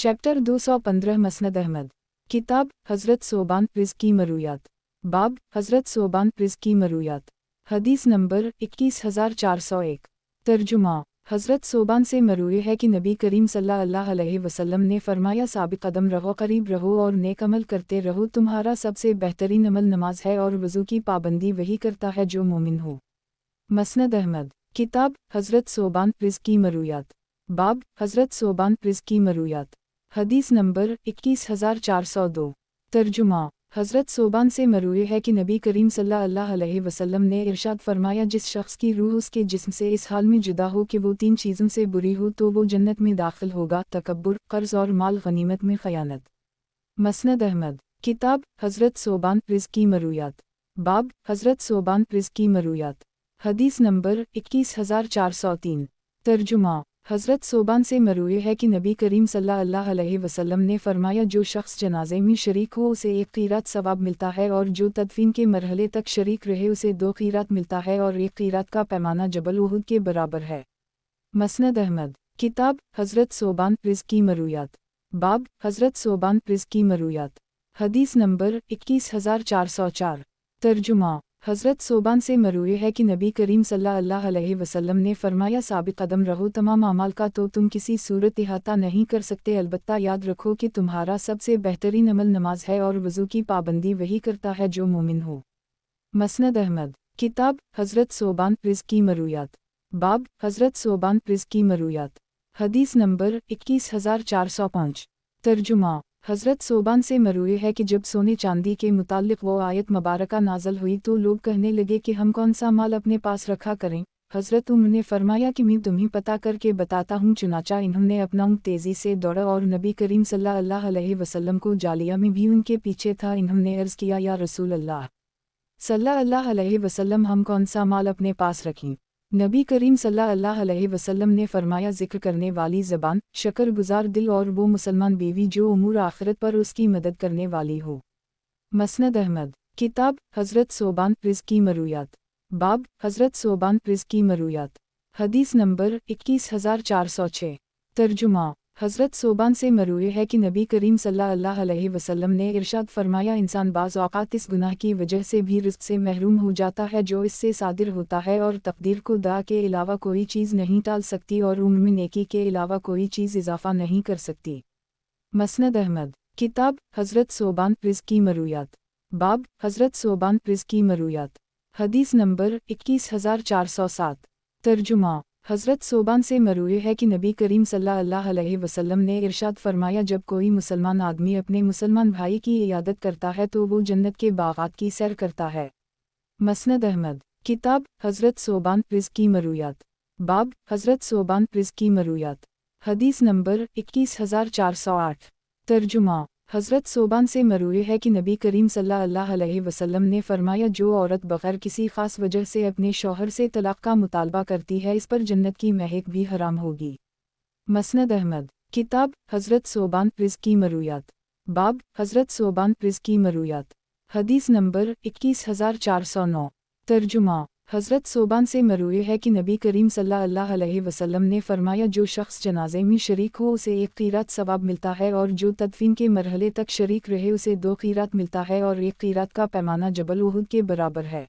Chapter 215 मसनद Ahmad. किताब हज़रत सोबान प्रिज़ की मरूयात। बाब हज़रत सोबान प्रिज़ की मरूयात। हदीस नंबर 21401। तर्जुमा हज़रत सोबान से मरूए है कि नबी करीम सल्लल्लाहु अलैहि वसल्लम ने फरमाया, साबिक़ कदम रहो, करीब रहो और नेक अमल करते रहो। तुम्हारा सबसे बेहतरीन अमल नमाज है और वज़ू की पाबंदी वही करता है जो मोमिन हो। मसनद अहमद। किताब हज़रत सोबान प्रिज़ की मरूयात। बाब हज़रत सोबान प्रिज़ की मरूयात। हदीस नंबर 21402। तर्जुमा हज़रत सोबान से मरूए है कि नबी करीम सल्लल्लाहु अलैहि वसल्लम ने इरशाद फरमाया, जिस शख्स की रूह उसके जिस्म से इस हाल में जुदा हो कि वो 3 चीज़ों से बुरी हो तो वो जन्नत में दाखिल होगा, तकब्बुर, कर्ज़ और माल गनीमत में ख़यानत। मसनद अहमद। किताब हज़रत सोबान प्रिज़ की मरूयात। बाब हज़रत सोबान प्रिज़ की मरूयात। हदीस नंबर 21403। तर्जुमा हज़रत सोबान से मरूए है कि नबी करीम सल्लल्लाहु अलैहि वसल्लम ने फरमाया, जो शख्स जनाजे में शरीक हो उसे 1 क़ीरात सवाब मिलता है और जो तदफीन के मरहले तक शरीक रहे उसे 2 क़ीरात मिलता है और 1 क़ीरात का पैमाना जबल उहुद के बराबर है। मसनद अहमद। किताब हज़रत सोबान प्रिज़ की मरूयात। बाब हज़रत सोबान प्रिज़ की मरूयात। हदीस नंबर 21404। तर्जुमा हज़रत सोबान से मरूए है कि नबी करीम सल्लल्लाहु अलैहि वसल्लम ने फरमाया, साबिक़ कदम रहो तमाम अमाल का तो तुम किसी सूरत इहाता नहीं कर सकते, अलबत्ता याद रखो कि तुम्हारा सबसे बेहतरीन अमल नमाज है और वज़ू की पाबंदी वही करता है जो मोमिन हो। मसनद अहमद। किताब हज़रत सोबान प्रिज़ की मरूयात। बाब हज़रत सोबान प्रिज़ की मरूयात। हदीस नंबर 21405। तर्जुमा हज़रत सोबान से मरूए है कि जब सोने चांदी के मुताल्लिक़ वो आयत मुबारका नाज़ल हुई तो लोग कहने लगे कि हम कौन सा माल अपने पास रखा करें। हज़रत उमर ने फरमाया कि मैं तुम्हें पता करके बताता हूँ। चुनाचा इन्होंने अपना ऊँट तेज़ी से दौड़ा और नबी करीम सल्लल्लाहु अलैहि वसल्लम को जालिया में भी उनके पीछे था। इन्होंने अर्ज़ किया, या रसूल अल्लाह सल्लल्लाहु अलैहि वसल्लम, हम कौन सा माल अपने पास रखें। नबी करीम सल्लल्लाहु अलैहि वसल्लम ने फरमाया, ज़िक्र करने वाली ज़बान, शकरगुज़ार दिल और वो मुसलमान बीवी जो उमूर आखिरत पर उसकी मदद करने वाली हो। मसनद अहमद। किताब हज़रत सोबान प्रिज़ की मरूयात। बाब हज़रत सोबान प्रिज़ की मरूयात। हदीस नंबर 21406। तर्जुमा हज़रत सोबान से मरूए है कि नबी करीम सल्लल्लाहु अलैहि वसल्लम ने इरशाद फरमाया, इंसान बाज़ औक़ात इस गुनाह की वजह से भी रिज़्क़ से महरूम हो जाता है जो इससे सादिर होता है और तक़दीर को दुआ के अलावा कोई चीज़ नहीं टाल सकती और उम्र में नेकी के अलावा कोई चीज़ इजाफ़ा नहीं कर सकती। मसनद अहमद। किताब हज़रत सोबान प्रिज़ की मरूयात। बाब हज़रत सोबान प्रिज़ की मरूयात। हदीस नंबर 21407। तर्जुमा हज़रत सोबान से मरूए है कि नबी करीम सल्लल्लाहु अलैहि वसल्लम ने इरशाद फरमाया, जब कोई मुसलमान आदमी अपने मुसलमान भाई की इयादत करता है तो वो जन्नत के बाग़ात की सैर करता है। मसनद अहमद। किताब हज़रत सोबान प्रिज़ की मरूयात। बाब हज़रत सोबान प्रिज़ की मरूयात। हदीस नंबर 21408। तर्जुमा हज़रत सोबान से मरूए है कि नबी करीम सल्लल्लाहु अलैहि वसल्लम ने फरमाया, जो औरत बग़ैर किसी ख़ास वजह से अपने शौहर से तलाक़ का मुतालबा करती है इस पर जन्नत की महक भी हराम होगी। मसनद अहमद। किताब हज़रत सोबान प्रिज़ की मरूयात। बाब हज़रत सोबान प्रिज़ की मरूयात। हदीस नंबर 21409। तर्जुमा हज़रत सोबान से मरूए है कि नबी करीम सल्लल्लाहु अलैहि वसल्लम ने फरमाया, जो शख्स जनाजे में शरीक हो उसे 1 क़ीरात सवाब मिलता है और जो तदफीन के मरहले तक शरीक रहे उसे 2 क़ीरात मिलता है और 1 क़ीरात का पैमाना जबल उहुद के बराबर है।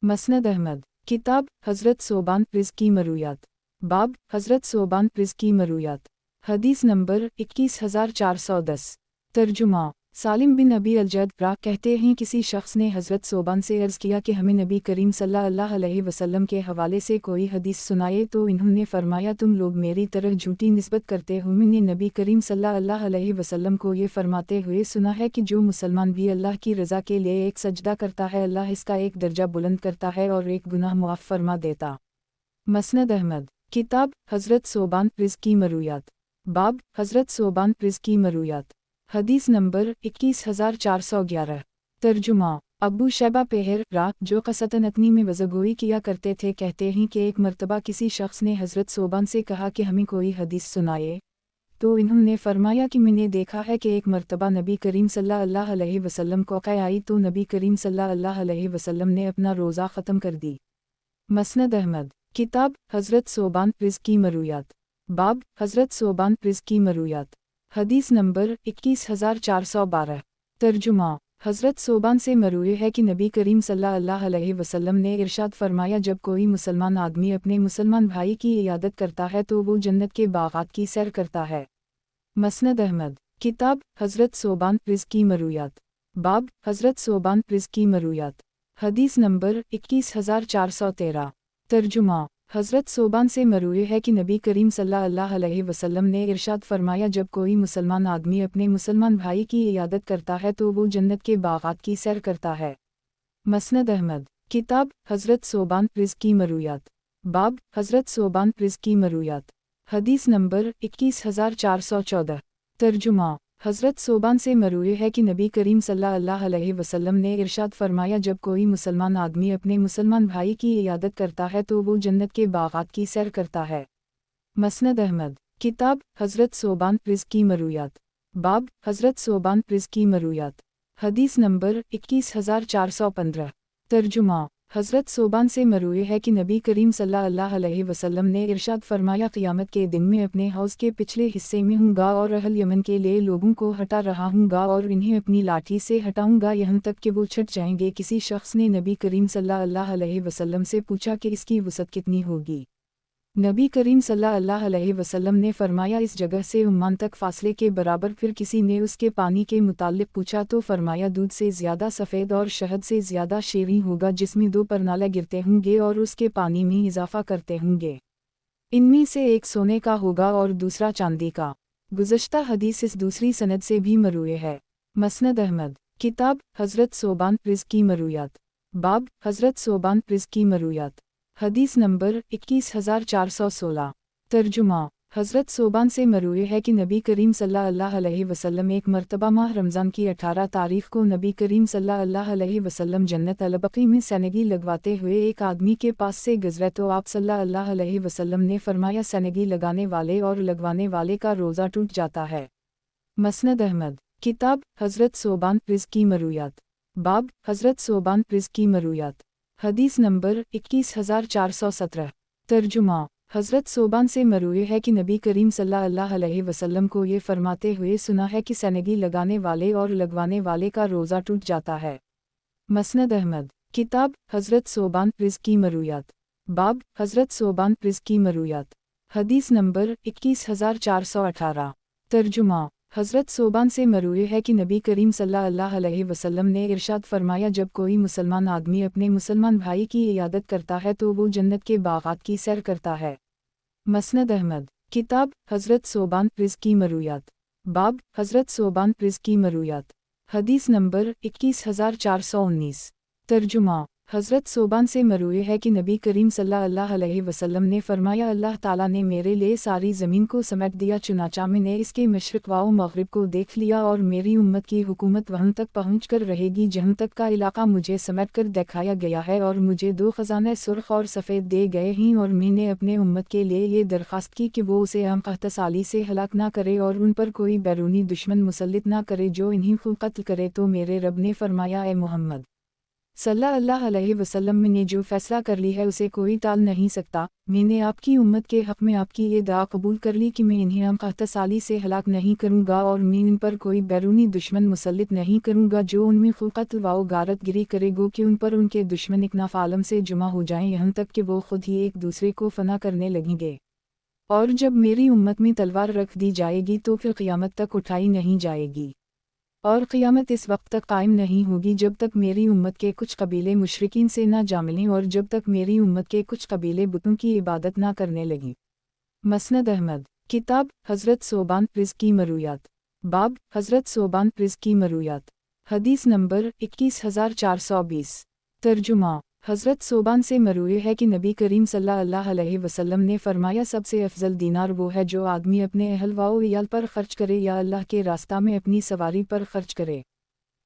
मसनद अहमद। किताब हज़रत सोबान प्रिज़ की मरूयात। बाब हज़रत सोबान प्रिज़ की मरूयात। हदीस नंबर 21410। तर्जुमा सालिम बिन अबी अलजद कहते हैं, किसी शख्स ने हज़रत सोबान से अर्ज़ किया कि हमें नबी करीम सल्लल्लाहु अलैहि वसल्लम के हवाले से कोई हदीस सुनाए तो इन्होंने फरमाया, तुम लोग मेरी तरह झूठी निस्बत करते हो। मैंने नबी करीम सल्लल्लाहु अलैहि वसल्लम को ये फरमाते हुए सुना है कि जो मुसलमान भी अल्लाह की रज़ा के लिए एक सजदा करता है, अल्लाह इसका एक दर्जा बुलंद करता है और एक गुनाह मुआफ़ फरमा देता। मसनद अहमद। किताब हज़रत सोबान प्रिज़ की मरूयात। बाब हज़रत सोबान प्रिज़ की मरूयात। हदीस नंबर 21411। तर्जुमा अबू शैबा पेहर जो क़सतन अतनी में वज़गोई किया करते थे, कहते हैं कि एक मरतबा किसी शख्स ने हज़रत सोबान से कहा कि हमें कोई हदीस सुनाए, तो इन्होंने फरमाया कि मैंने देखा है कि एक मरतबा नबी करीम सल्लल्लाहु अलैहि वसल्लम को क़य आई तो नबी करीम सल्लल्लाहु अलैहि वसल्लम ने अपना रोज़ा ख़त्म कर दी। मसनद अहमद। किताब हज़रत सोबान प्रिज़ की मरूयात। बाब हज़रत सोबान प्रिज़ की मरूयात। حدیث نمبر 21412 ترجمہ حضرت صوبان سے مروی ہے کہ نبی کریم صلی اللہ علیہ وسلم نے ارشاد فرمایا جب کوئی مسلمان آدمی اپنے مسلمان بھائی کی عیادت کرتا ہے تو وہ جنت کے باغات کی سیر کرتا ہے۔ مسند احمد کتاب حضرت صوبان رزقی مرویات باب حضرت صوبان رزقی مرویات حدیث نمبر 21413 ترجمہ حضرت صوبان سے مروی ہے کہ نبی کریم صلی اللہ علیہ وسلم نے ارشاد فرمایا جب کوئی مسلمان آدمی اپنے مسلمان بھائی کی عیادت کرتا ہے تو وہ جنت کے باغات کی سیر کرتا ہے۔ مسند احمد کتاب حضرت صوبان رزقی مرویات باب حضرت صوبان رزقی مرویات حدیث نمبر 21414 ترجمہ حضرت صوبان سے مروی ہے کہ نبی کریم صلی اللہ علیہ وسلم نے ارشاد فرمایا جب کوئی مسلمان آدمی اپنے مسلمان بھائی کی عیادت کرتا ہے تو وہ جنت کے باغات کی سیر کرتا ہے۔ مسند احمد کتاب حضرت صوبان رزقی مرویات باب حضرت صوبان رزقی مرویات حدیث نمبر 21415 ترجمہ حضرت صوبان سے مروی ہے کہ نبی کریم صلی اللہ علیہ وسلم نے ارشاد فرمایا قیامت کے دن میں اپنے حوض کے پچھلے حصے میں ہوں گا اور اہل یمن کے لیے لوگوں کو ہٹا رہا ہوں گا اور انہیں اپنی لاٹھی سے ہٹاؤں گا یہاں تک کہ وہ چھٹ جائیں گے۔ کسی شخص نے نبی کریم صلی اللہ علیہ وسلم سے پوچھا کہ اس کی وسعت کتنی ہوگی؟ نبی کریم صلی اللہ علیہ وسلم نے فرمایا اس جگہ سے عمان تک فاصلے کے برابر۔ پھر کسی نے اس کے پانی کے متعلق پوچھا تو فرمایا دودھ سے زیادہ سفید اور شہد سے زیادہ شیریں ہوگا، جس میں 2 پرنالے گرتے ہوں گے اور اس کے پانی میں اضافہ کرتے ہوں گے۔ ان میں سے ایک سونے کا ہوگا اور دوسرا چاندی کا۔ گزشتہ حدیث اس دوسری سند سے بھی مروی ہے۔ مسند احمد کتاب حضرت صوبان رزقی مرویات باب حضرت صوبان رزقی مرویات حدیث نمبر 21416 ترجمہ حضرت صوبان سے مروی ہے کہ نبی کریم صلی اللہ علیہ وسلم ایک مرتبہ ماہ رمضان کی 18 تاریخ کو نبی کریم صلی اللہ علیہ وسلم جنت البقیع میں سینگی لگواتے ہوئے ایک آدمی کے پاس سے گزرے تو آپ صلی اللہ علیہ وسلم نے فرمایا سینگی لگانے والے اور لگوانے والے کا روزہ ٹوٹ جاتا ہے۔ مسند احمد کتاب حضرت صوبان رزقی مرویات باب حضرت صوبان رزقی مرویات حدیث نمبر 21417 ترجمہ حضرت صوبان سے مروی ہے کہ نبی کریم صلی اللہ علیہ وسلم کو یہ فرماتے ہوئے سنا ہے کہ سینگی لگانے والے اور لگوانے والے کا روزہ ٹوٹ جاتا ہے۔ مسند احمد کتاب حضرت صوبان رزقی مرویات باب حضرت صوبان رزقی مرویات حدیث نمبر 21418 ترجمہ حضرت صوبان سے مروی ہے کہ نبی کریم صلی اللہ علیہ وسلم نے ارشاد فرمایا جب کوئی مسلمان آدمی اپنے مسلمان بھائی کی عیادت کرتا ہے تو وہ جنت کے باغات کی سیر کرتا ہے۔ مسند احمد کتاب حضرت صوبان رزقی مرویات باب حضرت صوبان رزقی مرویات حدیث نمبر 21419 ترجمہ حضرت صوبان سے مروی ہے کہ نبی کریم صلی اللہ علیہ وسلم نے فرمایا اللہ تعالیٰ نے میرے لیے ساری زمین کو سمیٹ دیا، چنانچہ میں نے اس کے مشرق و مغرب کو دیکھ لیا اور میری امت کی حکومت وہاں تک پہنچ کر رہے گی جہاں تک کا علاقہ مجھے سمیٹ کر دکھایا گیا ہے، اور مجھے 2 خزانے سرخ اور سفید دے گئے ہیں، اور میں نے اپنے امت کے لیے یہ درخواست کی کہ وہ اسے قحط سالی سے ہلاک نہ کرے اور ان پر کوئی بیرونی دشمن مسلط نہ کرے جو انہیں خود قتل کرے۔ تو میرے رب نے فرمایا اے محمد صلی اللہ علیہ وسلم میں نے جو فیصلہ کر لی ہے اسے کوئی ٹال نہیں سکتا۔ میں نے آپ کی امت کے حق میں آپ کی یہ دعا قبول کر لی کہ میں انہیں قحط سالی سے ہلاک نہیں کروں گا، اور میں ان پر کوئی بیرونی دشمن مسلط نہیں کروں گا جو ان میں خود قتل و غارت گری کرے گو کہ ان پر ان کے دشمن اکناف عالم سے جمع ہو جائیں یہاں تک کہ وہ خود ہی ایک دوسرے کو فنا کرنے لگیں گے، اور جب میری امت میں تلوار رکھ دی جائے گی تو پھر قیامت تک اٹھائی نہیں جائے گی، اور قیامت اس وقت تک قائم نہیں ہوگی جب تک میری امت کے کچھ قبیلے مشرکین سے نہ جا ملیں اور جب تک میری امت کے کچھ قبیلے بتوں کی عبادت نہ کرنے لگیں۔ مسند احمد کتاب حضرت صوبان رزقی مرویات باب حضرت صوبان رزقی مرویات حدیث نمبر 21420 ترجمہ حضرت صوبان سے مروی ہے کہ نبی کریم صلی اللہ علیہ وسلم نے فرمایا سب سے افضل دینار وہ ہے جو آدمی اپنے اہل و عیال پر خرچ کرے یا اللہ کے راستہ میں اپنی سواری پر خرچ کرے۔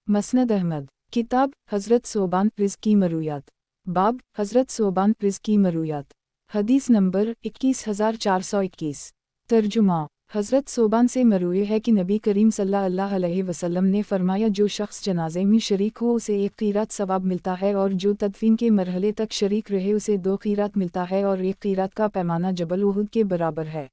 مسند احمد کتاب حضرت صوبان رزقی مرویات باب حضرت صوبان رزقی مرویات حدیث نمبر 21421 ترجمہ حضرت صوبان سے مروی ہے کہ نبی کریم صلی اللہ علیہ وسلم نے فرمایا جو شخص جنازے میں شریک ہو اسے 1 قیرات ثواب ملتا ہے، اور جو تدفین کے مرحلے تک شریک رہے اسے 2 قیرات ملتا ہے، اور 1 قیرات کا پیمانہ جبل احد کے برابر ہے۔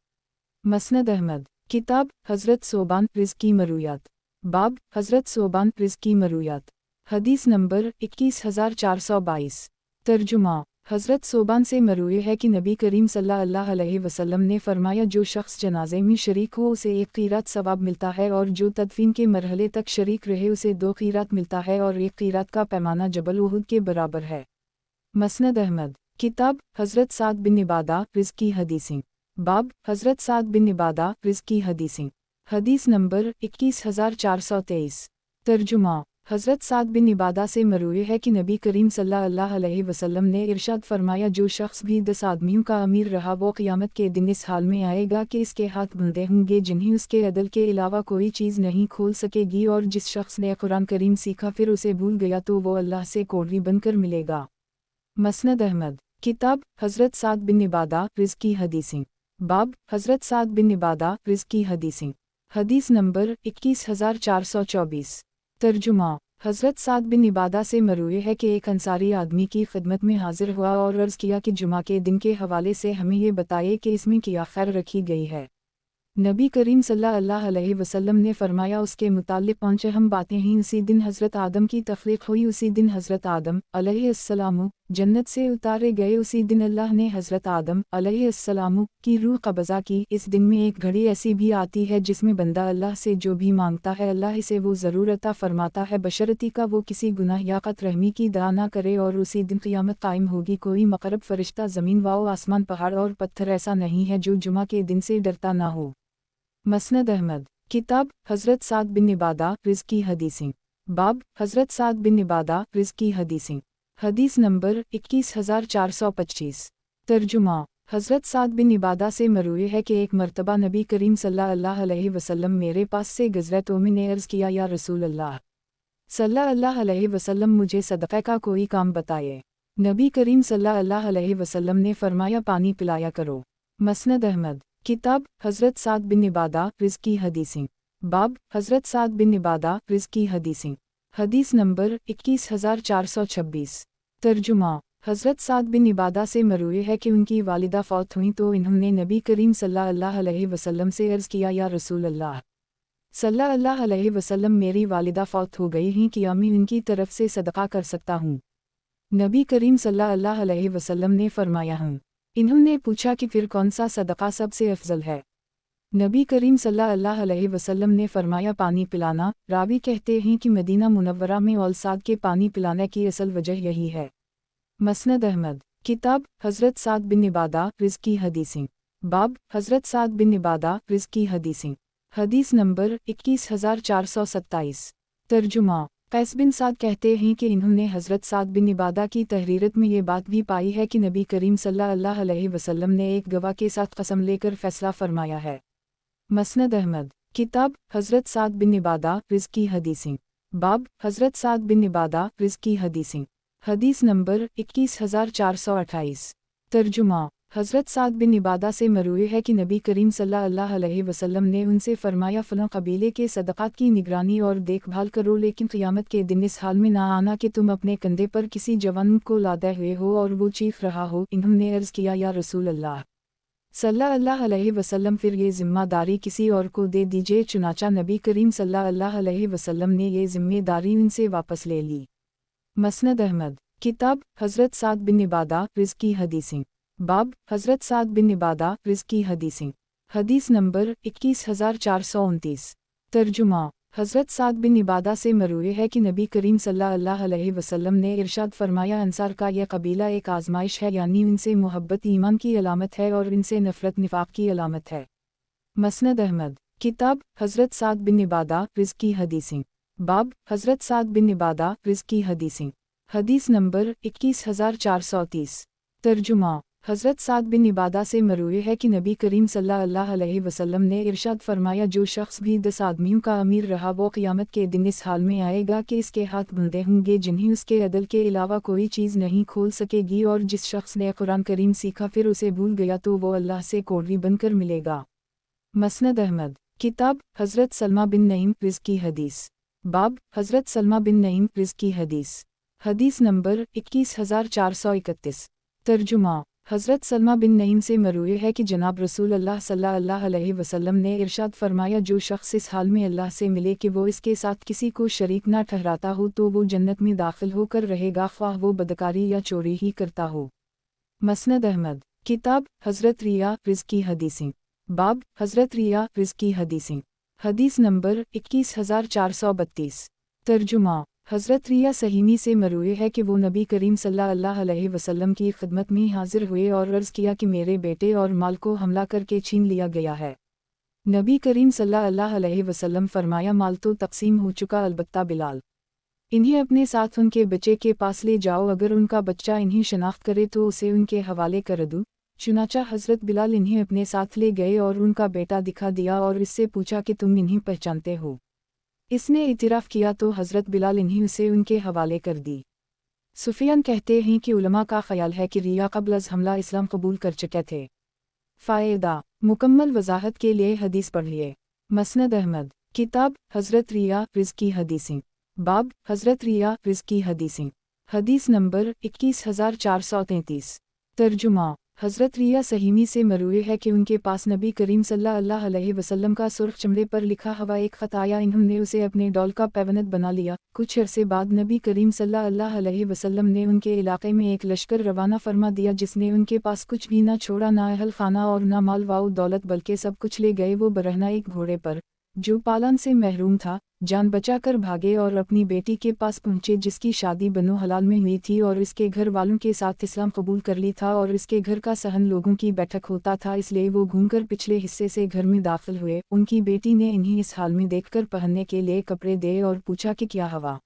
مسند احمد किताब हज़रत सोबान रिज़्की मरूयात। बाब हज़रत सोबान रिज़्की मरूयात। हदीस नंबर 21422। तर्जुमा हज़रत सोबान से मरूए है कि नबी करीम सल्लल्लाहु अलैहि वसल्लम ने फरमाया, जो शख्स जनाजे में शरीक हो उसे 1 क़ीरात सवाब मिलता है, और जो तदफीन के मरहले तक शरीक रहे उसे 2 क़ीरात मिलता है, और 1 क़ीरात का पैमाना जबल उहुद के बराबर है। मसनद अहमद। किताब हज़रत साद बिन इबादा रिज़्की हदीसें। बाब हज़रत साद बिन इबादा रिज़्की हदीसें। हदीस नंबर 21423। तर्जुमा हज़रत साद बिन इबादा से मरूए है कि नबी करीम सल्लल्लाहु अलैहि वसल्लम ने इरशाद फरमाया, जो शख्स भी 10 आदमियों का अमीर रहा वो क़यामत के दिन इस हाल में आएगा कि इसके हाथ बंधे होंगे जिन्हें उसके अदल के अलावा कोई चीज़ नहीं खोल सकेगी, और जिस शख्स ने कुरान करीम सीखा फिर उसे भूल गया तो वो अल्लाह से कोढ़ी बनकर मिलेगा। मसनद अहमद। किताब हज़रत साद बिन इबादा रिज़्की हदीसें। बाब हज़रत साद बिन इबादा रिज़्की हदीसें। हदीस नंबर 21424। तर्जुमा हज़रत साद बिन इबादा से मरूए है कि एक अंसारी आदमी की खिदमत में हाजिर हुआ और अर्ज़ किया कि जुमा के दिन के हवाले से हमें ये बताइए कि इसमें क्या खैर रखी गई है। नबी करीम सल्लल्लाहु अलैहि वसल्लम ने फरमाया, उसके मुताल्लिक़ 5 अहम बातें हैं। उसी दिन हज़रत आदम की तख्लीक़ हुई, उसी दिन हज़रत आदम अलैहिस्सलाम जन्नत से उतारे गए, उसी दिन अल्लाह ने हज़रत आदम अलैहिस्सलाम की रूह कब्ज़ा की। इस दिन में एक घड़ी ऐसी भी आती है जिसमें बंदा अल्लाह से जो भी मांगता है अल्लाह इसे वो ज़रूर अता फरमाता है, बशर्ती का वो किसी गुनाह या क़त रहमी की दआ ना करे। और उसी दिन क़यामत कायम होगी, कोई मक़रब फ़रिश्ता ज़मीन व आसमान पहाड़ और पत्थर ऐसा नहीं है जो जुमा के दिन से डरता ना हो। मसनद अहमद। किताब हज़रत साद बिन इबादा रिज़्की हदीसें। बाब हज़रत साद बिन इबादा रिज़्की हदीसें। हदीस नंबर 21425। तर्जुमा हज़रत साद बिन इबादा से मरूए है कि एक मरतबा नबी करीम सल्लल्लाहु अलैहि वसल्लम मेरे पास से गुज़रे तो मैंने अर्ज़ किया, या रसूल अल्लाह सल्लल्लाहु अलैहि वसल्लम मुझे सदक़े का कोई काम बताए। नबी करीम सल्लल्लाहु अलैहि वसल्लम ने फरमाया, पानी पिलाया करो। मसनद अहमद। किताब हज़रत साद बिन इबादा रिज़्की हदीसें। बाब हज़रत साद बिन इबादा रिज़्की हदीसें। हदीस नंबर 21426। तर्जुमा हज़रत साद बिन इबादा से मरूए है कि उनकी वालिदा फ़ौत हुई तो इन्होंने नबी करीम सल्लल्लाहु अलैहि वसल्लम से अर्ज़ किया, या रसूल अल्लाह सल्लल्लाहु अलैहि वसल्लम मेरी वालिदा फ़ौत हो गई हैं, क्या मैं उनकी तरफ से सदक़ा कर सकता हूँ? नबी करीम सल्लल्लाहु अलैहि वसल्लम ने फरमाया, हूँ। इन्होंने पूछा कि फिर कौन सा सदक़ा सबसे अफजल है? नबी करीम सल्लल्लाहु अलैहि वसल्लम ने फरमाया, पानी पिलाना। रावी कहते हैं कि मदीना मुनव्वरा में औलसाद के पानी पिलाने की असल वजह यही है। मसनद अहमद। किताब हज़रत साद बिन इबादा रिज़्की हदीसें। बाब हज़रत साद बिन इबादा रिज़्की हदीसें। हदीस नंबर 21427। तर्जुमा कैस बिन साद कहते हैं कि इन्होंने हज़रत साद बिन इबादा की तहरीरत में ये बात भी पाई है कि नबी करीम सल्लल्लाहु अलैहि वसल्लम ने एक गवाह के साथ कसम लेकर फ़ैसला फरमाया है। मसनद अहमद। किताब हज़रत साद बिन इबादा रिज़्की हदीसें। बाब हज़रत साद बिन इबादा रिज़्की हदीसें। हदीस नंबर 21428। तर्जुमा हज़रत साद बिन इबादा से मरूए है कि नबी करीम सल्लल्लाहु अलैहि वसल्लम ने उनसे फरमाया, फ़लाँ कबीले के सदक़ात की निगरानी और देखभाल करो, लेकिन क़यामत के दिन इस हाल में ना आना कि तुम अपने कंधे पर किसी जवान को लादे हुए हो और वो चीख रहा हो। इन्होंने अर्ज़ किया, या रसूल अल्लाह सल्लल्लाहु अलैहि वसल्लम फिर ये ज़िम्मेदारी किसी और को दे दीजिए। चुनाचा नबी करीम सल्लल्लाहु अलैहि वसल्लम ने ये ज़िम्मेदारी उनसे वापस ले ली। मसनद अहमद। किताब हज़रत साद बिन इबादा रिज़्की हदीसें। बाब हज़रत साद बिन इबादा रिज़्की हदीसें। हदीस नंबर 21429। तर्जुमा हज़रत साद बिन इबादा से मरूए है कि नबी करीम सल्लल्लाहु अलैहि वसल्लम ने इरशाद फरमाया, अंसार का यह कबीला एक आजमाइश है, यानी उनसे मोहब्बत ईमान की अलामत है और इनसे नफ़रत निफाक की अलामत है। मसनद अहमद। किताब हज़रत साद बिन इबादा रिज़्की हदीसें। बाब हज़रत साद बिन इबादा रिज़्की हदीसें। हदीस नंबर 21430। तर्जुमा हज़रत साद बिन इबादा से मरूए है कि नबी करीम सल्लल्लाहु अलैहि वसल्लम ने इरशाद फरमाया, जो शख्स भी 10 आदमियों का अमीर रहा वो क़यामत के दिन इस हाल में आएगा कि इसके हाथ बंधे होंगे जिन्हें उसके अदल के अलावा कोई चीज़ नहीं खोल सकेगी, और जिस शख्स ने कुरान करीम सीखा फिर उसे भूल गया तो वो अल्लाह से कोढ़ी बनकर मिलेगा। मसनद अहमद। किताब हज़रत सलमा बिन नईम रिज़्की हदीस। बाब हज़रत सलमा बिन नईम रिज़्की हदीस। हदीस नंबर 21431। तर्जुमा हज़रत सलमा बिन नईम से मरूए है कि जनाब रसूल अल्लाह सल्लल्लाहु अलैहि वसल्लम ने इरशाद फरमाया, जो शख्स इस हाल में अल्लाह से मिले कि वो इसके साथ किसी को शरीक ना ठहराता हो तो वो जन्नत में दाखिल होकर रहेगा, ख्वाह वो बदकारी या चोरी ही करता हो। मसनद अहमद। किताब हज़रत रिया रिज़्क़ी हदीसें। बाब हज़रत रिया रिज़्क़ी हदीसें। हदीस नंबर 21432। तर्जुमा। हज़रत रिया सहीमी से मरूए है कि वो नबी करीम सल्लल्लाहु अलैहि वसल्लम की खिदमत में हाजिर हुए और अर्ज़ किया कि मेरे बेटे और माल को हमला करके छीन लिया गया है। नबी करीम सल्लल्लाहु अलैहि वसल्लम फरमाया, माल तो तक़सीम हो चुका, अलबत्ता बिलाल, इन्हें अपने साथ उनके बच्चे के पास ले जाओ, अगर उनका बच्चा इन्हें शनाख्त करे तो उसे उनके हवाले कर दूँ। चुनाचा हज़रत बिलाल इन्हें अपने साथ ले गए और उनका बेटा दिखा दिया और इससे पूछा कि तुम इन्हें पहचानते हो। इसने इतिराफ़ किया तो हज़रत बिलाल इन्हें उसे उनके हवाले कर दी। सुफियान कहते हैं कि उलमा का ख़याल है कि रिया क़ब्ल अज़ हमला इस्लाम कबूल कर चुके थे। फ़ायदा। मुकम्मल वज़ाहत के लिए हदीस पढ़िए। मसनद अहमद। किताब हज़रत रिया रिज़्क़ी हदीसें। बाब हज़रत रिया रिज़्क़ी हदीसें। हदीस नंबर 21433। तर्जुमा। हज़रत रिया सहीमी से मरूए है कि उनके पास नबी करीम सल्लल्लाहु अलैहि वसल्लम का सुर्ख चमड़े पर लिखा हुआ एक ख़त आया, इन्होंने उसे अपने डोल का पैवनद बना लिया। कुछ अरसे बाद नबी करीम सल्लल्लाहु अलैहि वसल्लम ने उनके इलाक़े में एक लश्कर रवाना फरमा दिया जिसने उनके पास कुछ भी न छोड़ा, ना अहल खाना और ना माल वाउ दौलत, बल्कि सब कुछ ले गए। वो बरहना एक घोड़े पर जो पालन से महरूम था जान बचाकर भागे और अपनी बेटी के पास पहुँचे जिसकी शादी बनो हलाल में हुई थी और इसके घर वालों के साथ इस्लाम कबूल कर ली था और इसके घर का सहन लोगों की बैठक होता था, इसलिए वो घूमकर पिछले हिस्से से घर में दाखिल हुए। उनकी बेटी ने इन्हें इस हाल में देखकर पहनने के लिए कपड़े दिए और पूछा कि क्या हवा।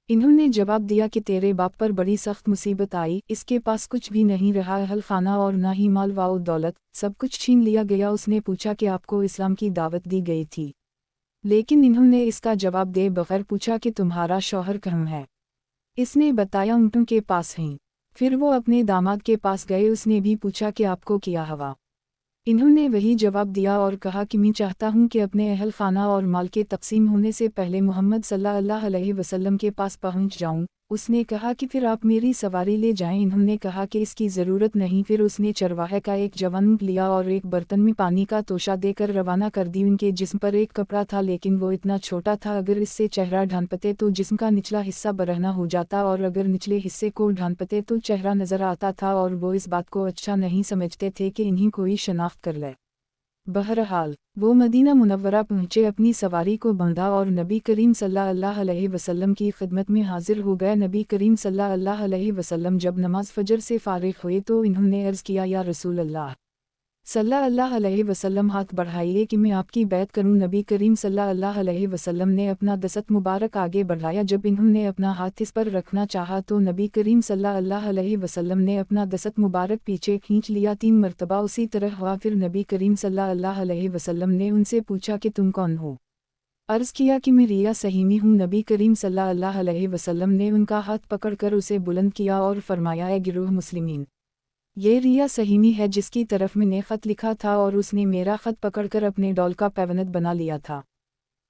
इन्होंने जवाब दिया कि तेरे बाप पर बड़ी सख्त मुसीबत आई, इसके पास कुछ भी नहीं रहा, अहल खाना और ना ही माल वाउ दौलत, सब कुछ छीन लिया गया। उसने पूछा कि आपको इस्लाम की दावत दी गई थी, लेकिन इन्होंने इसका जवाब दे बगैर पूछा कि तुम्हारा शौहर कहाँ है। इसने बताया ऊँटों के पास हैं। फिर वो अपने दामाद के पास गए, उसने भी पूछा कि आपको क्या हवा। इन्होंने वही जवाब दिया और कहा कि मैं चाहता हूँ कि अपने अहल खाना और माल के तकसीम होने से पहले मोहम्मद सल्लल्लाहु अलैहि वसल्लम के पास पहुँच जाऊँ। उसने कहा कि फिर आप मेरी सवारी ले जाएं। इन्होंने कहा कि इसकी ज़रूरत नहीं। फिर उसने चरवाहे का एक जवान ऊँट लिया और एक बर्तन में पानी का तोशा देकर रवाना कर दी। उनके जिस्म पर एक कपड़ा था, लेकिन वो इतना छोटा था अगर इससे चेहरा ढांपते तो जिस्म का निचला हिस्सा बरहना हो जाता और अगर निचले हिस्से को ढांपते तो चेहरा नज़र आता था, और वो इस बात को अच्छा नहीं समझते थे कि इन्हें कोई शनाख्त कर ले। बहरहाल वो मदीना मुनव्वरा पहुँचे, अपनी सवारी को बांधा और नबी करीम सल्लल्लाहु अलैहि वसल्लम की खिदमत में हाजिर हो गए। नबी करीम सल्लल्लाहु अलैहि वसल्लम जब नमाज फजर से फारिग हुए तो इन्होंने अर्ज़ किया, या रसूल अल्लाह सल्लल्लाहु अलैहि वसल्लम, हाथ बढ़ाइए कि मैं आपकी बैत करूं। नबी करीम सल्लल्लाहु अलैहि वसल्लम ने अपना दस्त मुबारक आगे बढ़ाया। जब इन्होंने अपना हाथ इस पर रखना चाहा तो नबी करीम सल्लल्लाहु अलैहि वसल्लम ने अपना दस्त मुबारक पीछे खींच लिया। 3 मरतबा उसी तरह हुआ। फिर नबी करीम सल्लल्लाहु अलैहि वसल्लम ने उनसे पूछा कि तुम कौन हो। अर्ज़ किया कि मैं रिया सहीमी हूँ। नबी करीम सल्लल्लाहु अलैहि वसल्लम ने उनका हाथ पकड़कर उसे बुलंद किया और फरमाया, ए गिरोह मुस्लिमीन, ये रिया सहीमी है जिसकी तरफ मैंने ख़त लिखा था और उसने मेरा ख़त पकड़कर अपने डोल का पैवनद बना लिया था।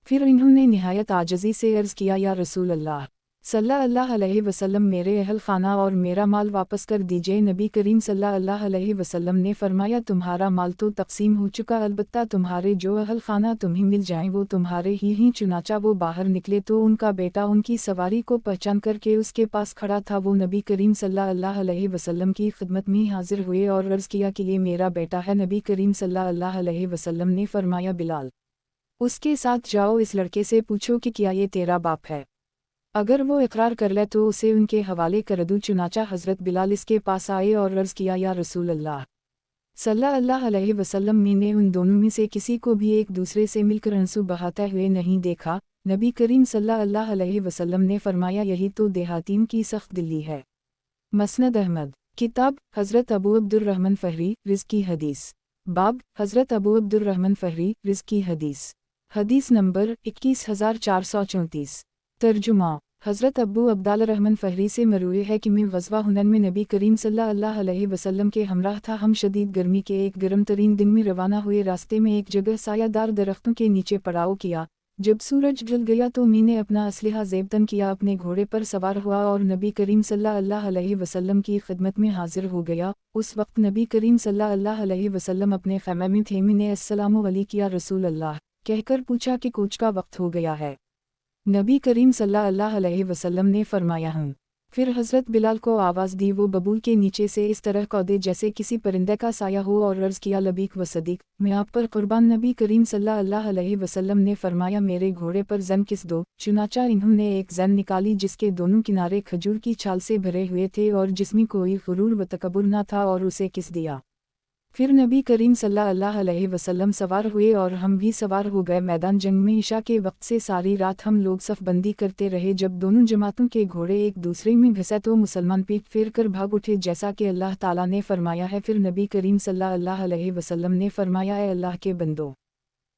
फिर इन्होंने निहायत आजज़ी से अर्ज़ किया, या रसूल अल्लाह सल्लल्लाहु अलैहि वसल्लम, मेरे अहल खाना और मेरा माल वापस कर दीजिए। नबी करीम सल्लल्लाहु अलैहि वसल्लम ने फरमाया, तुम्हारा माल तो तकसीम हो चुका, अलबत्ता तुम्हारे जो अहल खाना तुम्हें मिल जाएं वो तुम्हारे ही हैं। चुनाचा वो बाहर निकले तो उनका बेटा उनकी सवारी को पहचान करके उसके पास खड़ा था। वो नबी करीम सल्लल्लाहु अलैहि वसल्लम की खिदमत में हाजिर हुए और अर्ज़ किया कि ये मेरा बेटा है। नबी करीम सल्लल्लाहु अलैहि वसल्लम ने फरमाया, बिलाल, उसके साथ जाओ, इस लड़के से पूछो कि क्या ये तेरा बाप है। अगर वो इकरार कर ले तो उसे उनके हवाले कर दूँ। चुनाचा हज़रत बिलाल इसके पास आए और अर्ज़ किया, या रसूल अल्लाह सल्लल्लाहु अलैहि वसल्लम, मैंने उन दोनों में से किसी को भी एक दूसरे से मिलकर आंसू बहाते हुए नहीं देखा। नबी करीम सल्लल्लाहु अलैहि वसल्लम ने फरमाया, यही तो देहातीन की सख्त दिली है। मसनद अहमद। किताब हज़रत अबू अब्दुर्रहमान फ़हरी रिज़्क़ी हदीस। बाब हज़रत अबू अब्दुर्रहमान फ़हरी रिज़्क़ी हदीस। हदीस नंबर 21434। तर्जुमा। हज़रत अबू अब्दुर्रहमान फ़हरी से मरूए है कि मैं ग़ज़वा हुनैन में नबी करीम सल्लल्लाहु अलैहि वसल्लम के हमराह था। हम शदीद गर्मी के एक गर्म तरीन दिन में रवाना हुए। रास्ते में एक जगह सायादार दरख्तों के नीचे पड़ाव किया। जब सूरज ढल गया तो मी ने अपना असलहा ज़ेबतन किया, अपने घोड़े पर सवार हुआ और नबी करीम सल्लल्लाहु अलैहि वसल्लम की खिदमत में हाजिर हो गया। उस वक्त नबी करीम सल्लल्लाहु अलैहि वसल्लम अपने ख़ैमे में थे। मी ने अस्सलामु अलैका या रसूल अल्लाह कहकर पूछा कि कोच का वक्त हो गया है। नबी करीम सल्लल्लाहु अलैहि वसल्लम ने फरमाया हूँ। फिर हज़रत बिलाल को आवाज़ दी, वो बबूल के नीचे से इस तरह कौदे जैसे किसी परिंदे का साया हो, और अर्ज़ किया लबीक व सदीक, मैं आप पर कुर्बान। नबी करीम सल्लल्लाहु अलैहि वसल्लम ने फरमाया मेरे घोड़े पर ज़न किस दो। चुनाचा इन्होंने एक ज़न निकाली जिसके दोनों किनारे खजूर की छाल से भरे हुए थे और जिसमें कोई गुरूर व तकब्बुर न था, और उसे किस दिया। फिर नबी करीम सल्लल्लाहु अलैहि वसल्लम सवार हुए और हम भी सवार हो गए। मैदान जंग में ईशा के वक्त से सारी रात हम लोग सफ़बंदी करते रहे। जब दोनों जमातों के घोड़े एक दूसरे में घसे तो मुसलमान पीठ फेर कर भाग उठे, जैसा कि अल्लाह ताला ने फरमाया है। फिर नबी करीम सल्लल्लाहु अलैहि वसल्लम ने फरमाया, ए अल्लाह के बंदो,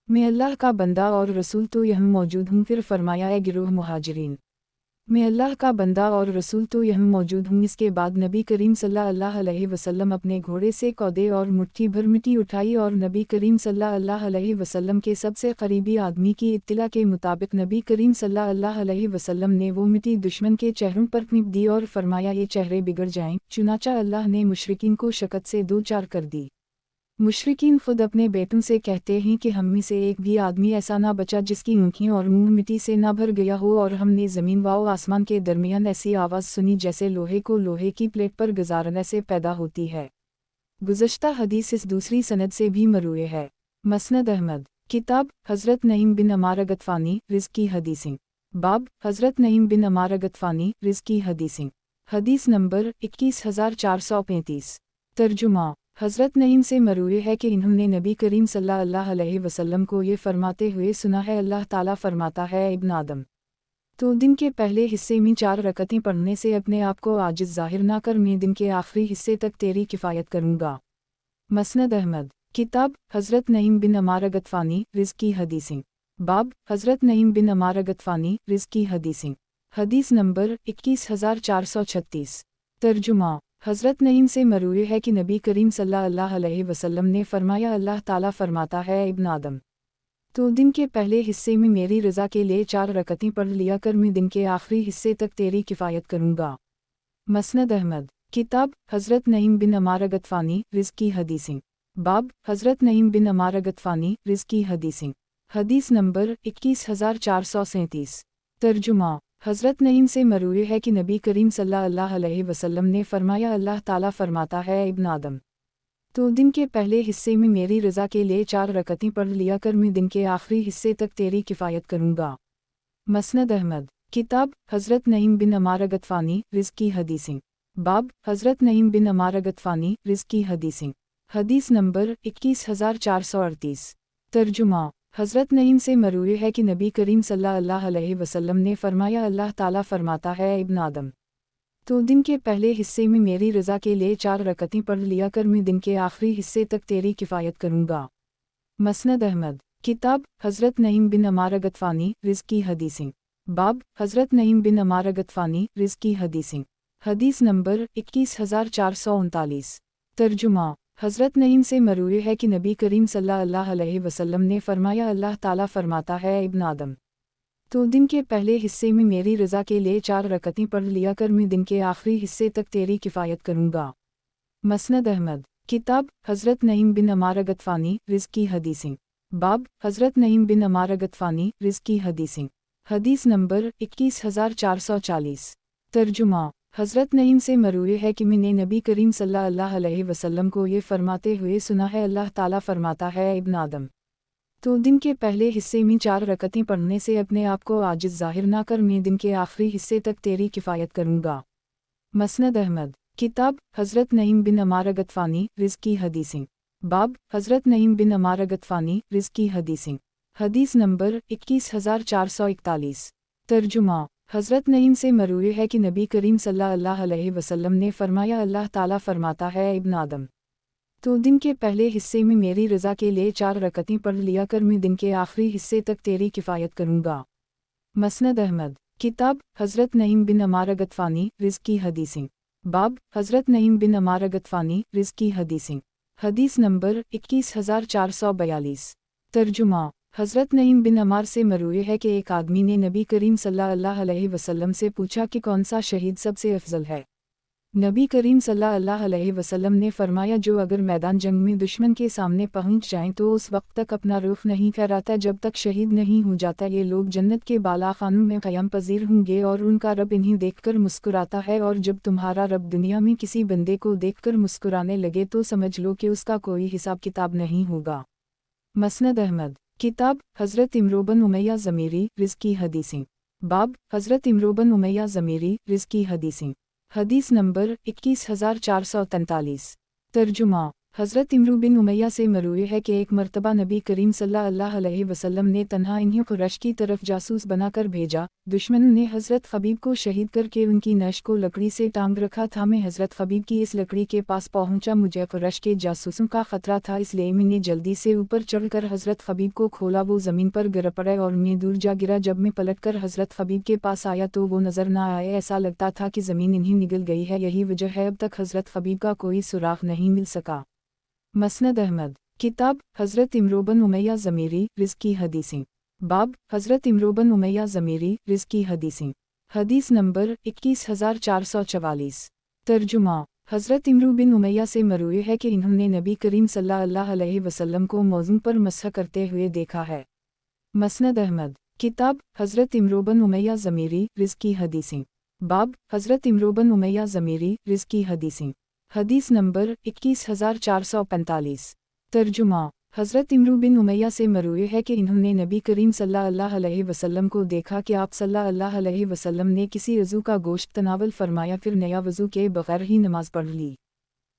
मैं अल्लाह का बंदा और रसूल तो यहाँ मौजूद हूँ। फिर फरमाया, ए गिरोह मुहाजिरीन, मैं अल्लाह का बंदा और रसूल तो यहाँ मौजूद हूँ। इसके बाद नबी करीम सल्लल्लाहु अलैहि वसल्लम अपने घोड़े से कौदे और मुट्ठी भर मिट्टी उठाई और नबी करीम सल्लल्लाहु अलैहि वसल्लम के सबसे करीबी आदमी की इत्तिला के मुताबिक नबी करीम सल्लल्लाहु अलैहि वसल्लम ने वो मिट्टी दुश्मन के चेहरों पर फेंक दी और फरमाया, ये चेहरे बिगड़ जाएं। चुनाचा अल्लाह ने मुशरिकीन को शकत से दो चार कर दी। मुशरिकीन खुद अपने बेटों से कहते हैं कि हम में से एक भी आदमी ऐसा ना बचा जिसकी आँखें और मुंह मिट्टी से ना भर गया हो, और हमने ज़मीन व आसमान के दरमियान ऐसी आवाज़ सुनी जैसे लोहे को लोहे की प्लेट पर गुजारने से पैदा होती है। गुज़श्ता हदीस इस दूसरी सनद से भी मरूए है। मसनद अहमद किताब हज़रत नईम बिन अमार गतफ़ानी रिज़्क़ी हदीसें। बाब हज़रत नईम बिन अमार गतफ़ानी रिज़्क़ी हदीसें। हदीस नंबर 21435। तर्जुमा हज़रत नईम से मरूए है कि इन्होंने नबी करीम सल्लल्लाहु अलैहि वसल्लम को ये फरमाते हुए सुना है, अल्लाह ताला फरमाता है, इब्न आदम, तो दिन के पहले हिस्से में 4 रकतें पढ़ने से अपने आप को आजिज़ ज़ाहिर ना कर, मैं दिन के आखिरी हिस्से तक तेरी किफ़ायत करूँगा। मसनद अहमद किताब हज़रत नईम बिन अमार गतफ़ानी रिज़्क़ी हदीसें। बाब हज़रत नईम बिन अमार गतफ़ानी रिज़्क़ी हदीसें। हदीस नंबर 21436। तर्जुमा हज़रत नईम से मरूए है कि नबी करीम सल्लल्लाहु अलैहि वसल्लम ने फरमाया, अल्लाह ताला फरमाता है, इब्न आदम, तो दिन के पहले हिस्से में मेरी रज़ा के लिए 4 रकतें पढ़ लिया कर, मैं दिन के आखिरी हिस्से तक तेरी किफ़ायत करूँगा। मसनद अहमद किताब हज़रत नईम बिन अमार गतफ़ानी रिज़्क़ी हदीसें। बाब हज़रत नईम बिन अमार गतफ़ानी रिज़्क़ी हदीसें। हदीस नंबर 21437। तर्जुमा हज़रत नईम से मरूए है कि नबी करीम सल्लल्लाहु अलैहि वसल्लम ने फरमाया, अल्लाह ताला फरमाता है, इब्न आदम, तो दिन के पहले हिस्से में मेरी रज़ा के लिए 4 रकतें पढ़ लिया कर, मैं दिन के आखिरी हिस्से तक तेरी किफ़ायत करूँगा। मसनद अहमद किताब हज़रत नईम बिन अमार गतफ़ानी रिज़्क़ी हदीसें। बाब हज़रत नईम बिन अमार गतफ़ानी रिज़्क़ी हदीसें। हदीस नंबर 21438। तर्जुमा हज़रत नईम से मरूए है कि नबी करीम सल्लल्लाहु अलैहि वसल्लम ने फरमाया, अल्लाह ताला फरमाता है, इब्न आदम, तो दिन के पहले हिस्से में मेरी रज़ा के लिए 4 रकतें पढ़ लिया कर, मैं दिन के आखिरी हिस्से तक तेरी किफ़ायत करूँगा। मसनद अहमद किताब हज़रत नईम बिन अमार गतफ़ानी रिज़्क़ी हदीसें। बाब हज़रत नईम बिन अमार गतफ़ानी रिज़्क़ी हदीसें। हदीस नंबर 21439। तर्जुमा हज़रत नईम से मरूए है कि नबी करीम सल्लल्लाहु अलैहि वसल्लम ने फरमाया, अल्लाह ताला फरमाता है, इब्न आदम, तो दिन के पहले हिस्से में मेरी रज़ा के लिए 4 रकतें पढ़ लिया कर, मैं दिन के आखिरी हिस्से तक तेरी किफ़ायत करूँगा। मसनद अहमद किताब हज़रत नईम बिन अमार गतफ़ानी रिज़्क़ी हदीसें। बाब हज़रत नईम बिन अमार गतफ़ानी रिज़्क़ी हदीसें। हदीस नंबर 21440। तर्जुमा हज़रत नईम से मरूए है कि मैंने नबी करीम सल्लल्लाहु अलैहि वसल्लम को ये फरमाते हुए सुना है, अल्लाह ताला फरमाता है, इब्न आदम, तो दिन के पहले हिस्से में 4 रकतें पढ़ने से अपने आप को आजिज़ ज़ाहिर ना कर, मैं दिन के आखिरी हिस्से तक तेरी किफ़ायत करूँगा। मसनद अहमद किताब हज़रत नईम बिन अमार गतफ़ानी रिज़्क़ी हदीसें। बाब हज़रत नईम बिन अमार गतफ़ानी रिज़्क़ी हदीसें। हदीस नंबर 21441। तर्जुमा हज़रत नईम से मरूए है कि नबी करीम सल्लल्लाहु अलैहि वसल्लम ने फरमाया, अल्लाह ताला फरमाता है, इब्न आदम, तो दिन के पहले हिस्से में मेरी रज़ा के लिए 4 रकतें पढ़ लिया कर, मैं दिन के आखिरी हिस्से तक तेरी किफ़ायत करूँगा। मसनद अहमद किताब हज़रत नईम बिन अमार गतफ़ानी रिज़्क़ी हदीसें। बाब हज़रत नईम बिन अमार गतफ़ानी रिज़्क़ी हदीसें। हदीस नंबर 21442। तर्जुमा हज़रत नईम बिन अमार से मरूए है कि एक आदमी ने नबी करीम सल्लल्लाहु अलैहि वसल्लम से पूछा कि कौन सा शहीद सबसे अफजल है। नबी करीम सल्लल्लाहु अलैहि वसल्लम ने फरमाया, जो अगर मैदान जंग में दुश्मन के सामने पहुंच जाएं तो उस वक्त तक अपना रुख नहीं फहराता जब तक शहीद नहीं हो जाता। ये लोग जन्नत के बाला खानों में क़याम पजीर होंगे और उनका रब इन्हें देखकर मुस्कुराता है, और जब तुम्हारा रब दुनिया में किसी बंदे को देखकर मुस्कुराने लगे तो समझ लो कि उसका कोई हिसाब किताब नहीं होगा। मसनद अहमद। किताब हज़रत इमरो बिन उमैया ज़मीरी रिज़्की हदीसें। बाब हज़रत इमरो बिन उमैया ज़मीरी रिज़्की हदीसें। हदीस नंबर 21443। तर्जुमा हज़रत इमरू बिन उमैया से मरूए है कि एक मर्तबा नबी करीम सल्लल्लाहु अलैहि वसल्लम ने तन्हा इन्हें कुरैश की तरफ जासूस बनाकर भेजा। दुश्मनों ने हज़रत खबीब को शहीद करके उनकी नश को लकड़ी से टांग रखा था। मैं हज़रत खबीब की इस लकड़ी के पास पहुंचा। मुझे कुरैश के जासूसों का ख़तरा था, इसलिए मैंने जल्दी से ऊपर चढ़कर हज़रत खबीब को खोला। वो ज़मीन पर गिर पड़े और मैं दूर जा गिरा। जब मैं पलटकर हज़रत खबीब के पास आया तो वो नज़र न आए। ऐसा लगता था कि ज़मीन इन्हें निगल गई है। यही वजह है अब तक हज़रत खबीब का कोई सुराग नहीं मिल सका। मसनद अहमद। किताब हज़रत इमरो बिन उमैया ज़मीरी रिज़्की हदीसें। बाब हज़रत इमरो बिन उमैया ज़मीरी रिज़्की हदीसें। हदीस नंबर 21444। तर्जुमा हज़रत इमरो बिन उमैया से मरूए है कि इन्होंने नबी करीम सल्लल्लाहु अलैहि वसल्लम को मौज़ू पर मसह करते हुए देखा है। मसनद अहमद। किताब हज़रत इमरो बिन उमैया ज़मीरी रिज़्की हदीसें। बाब हज़रत इमरो बिन उमैया ज़मीरी रिज़्की हदीसें। हदीस नंबर 21445। तर्जुमा हज़रत इमरू बिन उमैया से मरूए है कि इन्होंने नबी करीम सल्लल्लाहु अलैहि वसल्लम को देखा कि आप सल्लल्लाहु अलैहि वसल्लम ने किसी अज़ू का गोश्त तनावल फरमाया, फिर नया वज़ू के बग़ैर ही नमाज पढ़ ली।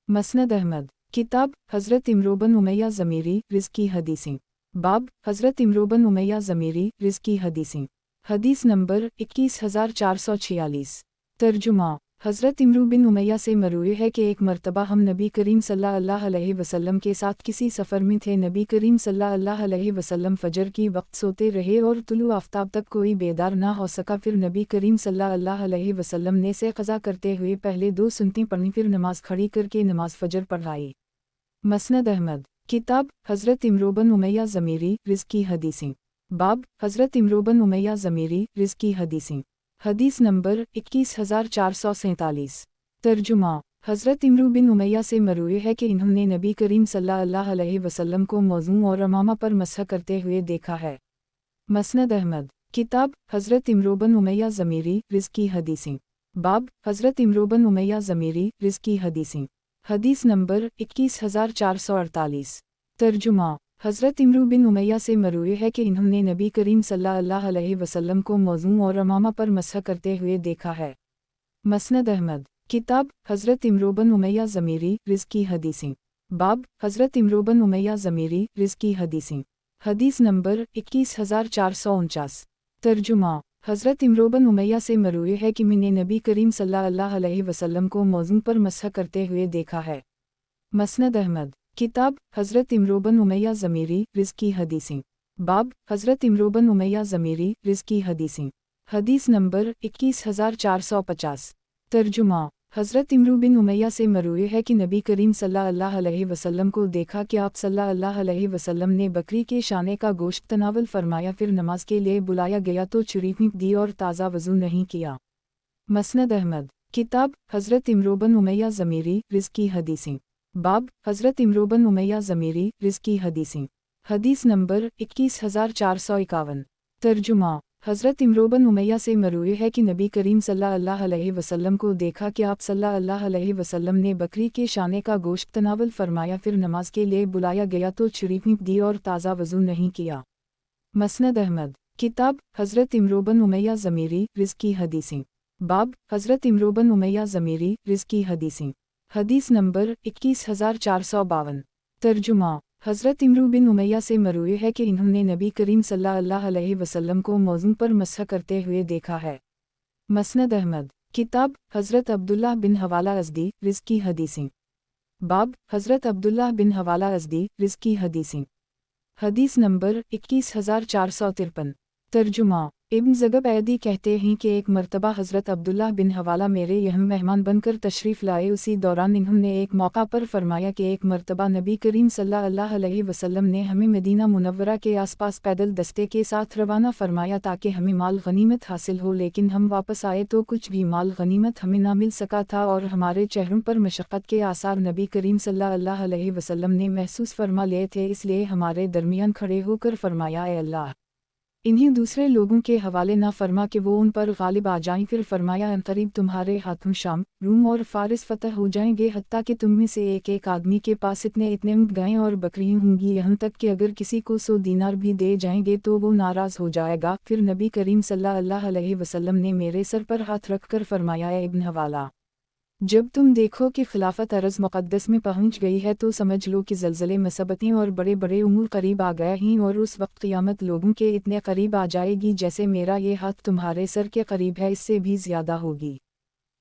मसनद अहमद। किताब हज़रत इमरो बिन उमैया ज़मीरी रिज़्की हदीसें। बाब हज़रत इमरो बिन उमैया ज़मीरी रिज़्की हदीसें। हदीस नंबर 21446। तर्जुमा हज़रत इमरू बिन उमैया से मरूए है कि एक मर्तबा हम नबी करीम सल्लल्लाहु अलैहि वसल्लम के साथ किसी सफ़र में थे। नबी करीम सल्लल्लाहु अलैहि वसल्लम फ़जर की वक्त सोते रहे और तुलू आफ्ताब तक कोई बेदार ना हो सका। फिर नबी करीम सल्लल्लाहु अलैहि वसल्लम ने से क़ज़ा करते हुए पहले 2 सुन्नतें पढ़ी, फिर नमाज खड़ी करके नमाज फ़जर पढ़ाई। मसनद अहमद। किताब हज़रत इमरो बिन उमैया ज़मीरी रिज़्की हदीसें। बाब हज़रत इमरो बिन उमैया ज़मीरी रिज़्की हदीसें। हदीस नंबर 21447। तर्जुमा हज़रत इमरू बिन उमैया से मरूए है कि इन्होंने नबी करीम सल्लल्लाहु अलैहि वसल्लम को मौज़ू और अमामा पर मसह करते हुए देखा है। मसनद अहमद। किताब हज़रत इमरो बिन उमैया ज़मीरी रिज़्की हदीसें। बाब हज़रत इमरो बिन उमैया ज़मीरी रिज़्की हदीसें। हदीस नंबर 21448। तर्जुमा हज़रत इमरू बिन उमैया से मरूए है कि इन्होंने नबी करीम सल्लल्लाहु अलैहि वसल्लम को मौज़ू और अमामा पर मसह करते हुए देखा है। मसनद अहमद। किताब हज़रत इमरो बिन उमैया ज़मीरी रिज़्की हदीसें। बाब हज़रत इमरो बिन उमैया ज़मीरी रिज़्की हदीसें। हदीस नंबर 21449। तर्जुमा हज़रत इमरो बिन उमैया से मरूए है कि मैंने नबी करीम सल्लल्लाहु अलैहि वसल्लम को मौज़ू पर मसह करते हुए देखा है। मसनद अहमद। किताब हज़रत इमरो बिन उमैया ज़मीरी रिज़्की हदीसें। बाब हज़रत इमरो बिन उमैया ज़मीरी रिज़्की हदीसें। हदीस नंबर 21450। तर्जुमा हज़रत इमरो बिन उमैया से मरूए है कि नबी करीम सल्लल्लाहु अलैहि वसल्लम को देखा कि आप सल्लल्लाहु अलैहि वसल्लम ने बकरी के शाने का गोश्त तनावल फरमाया, फिर नमाज के लिए बुलाया गया तो छुरी फेंक दी और ताज़ा वज़ू नहीं किया। मसनद अहमद। किताब हज़रत इमरो बिन उमैया ज़मीरी रिज़्की हदीसें। बाब हज़रत इमरो बिन उमैया ज़मीरी रिज़्की हदीसें। हदीस नंबर 21451। तर्जुमा हज़रत इमरो बिन उमैया से मरूए है कि नबी करीम सल्लल्लाहु अलैहि वसल्लम को देखा कि आप सल्लल्लाहु अलैहि वसल्लम ने बकरी के शाने का गोश्त तनावल फरमाया, फिर नमाज के लिए बुलाया गया तो छुरी फेंक दी और ताज़ा वज़ू नहीं किया। मसनद अहमद। किताब हज़रत इमरो बिन उमैया ज़मीरी रिज़्की हदीसें। बाब हज़रत इमरो बिन उमैया ज़मीरी रिज़्की हदीसें। हदीस नंबर 21452। तर्जुमा हज़रत इमरू बिन उमैया से मरूए है कि इन्होंने नबी करीम सल्लल्लाहु अलैहि वसल्लम को मौज़ू पर मसह करते हुए देखा है। मसनद अहमद। किताब हज़रत अब्दुल्लाह बिन हवाला अज़दी रिज़्की हदीसें। बाब हज़रत अब्दुल्लाह बिन हवाला अज़दी रिज़्की हदीसें। हदीस नंबर 21453। तर्जुमा इब्न ज़गबैदी कहते हैं कि एक मर्तबा हज़रत अब्दुल्लाह बिन हवाला मेरे यहाँ मेहमान बनकर तशरीफ़ लाए। उसी दौरान इन्होंने एक मौका पर फरमाया कि एक मर्तबा नबी करीम सल्लल्लाहु अलैहि वसल्लम ने हमें मदीना मुनव्वरा के आसपास पैदल दस्ते के साथ रवाना फरमाया ताकि हमें माल गनीमत हासिल हो, लेकिन हम वापस आए तो कुछ भी माल गनीमत हमें ना मिल सका था और हमारे चेहरों पर मशक्क़त के आसार नबी करीम सल्लल्लाहु अलैहि वसल्लम ने महसूस फरमा लिए थे। इसलिए हमारे दरमियान खड़े होकर फरमाया, ए अल्लाह, इन्हीं दूसरे लोगों के हवाले ना फरमा कि वो उन पर गालिब आ जाएं। फिर फरमाया, अनकरीब तुम्हारे हाथों शाम, रूम और फारिस फतह हो जाएंगे, हत्ता कि तुम में से एक एक आदमी के पास इतने इतने ऊँट गायें और बकरियां होंगी, यहाँ तक कि अगर किसी को 100 दीनार भी दे जाएंगे तो वो नाराज़ हो जाएगा। फिर नबी करीम सल्लल्लाहु अलैहि वसल्लम ने मेरे सर पर हाथ रख कर फरमाया, ए इब्न हवाला, जब तुम देखो कि खिलाफत अर्ज़ मुक़द्दस में पहुँच गई है तो समझ लो कि ज़लज़ले, मसबतें और बड़े बड़े उमूर करीब आ गए हैं, और उस वक्त क़ियामत लोगों के इतने करीब आ जाएगी जैसे मेरा ये हाथ तुम्हारे सर के करीब है, इससे भी ज़्यादा होगी।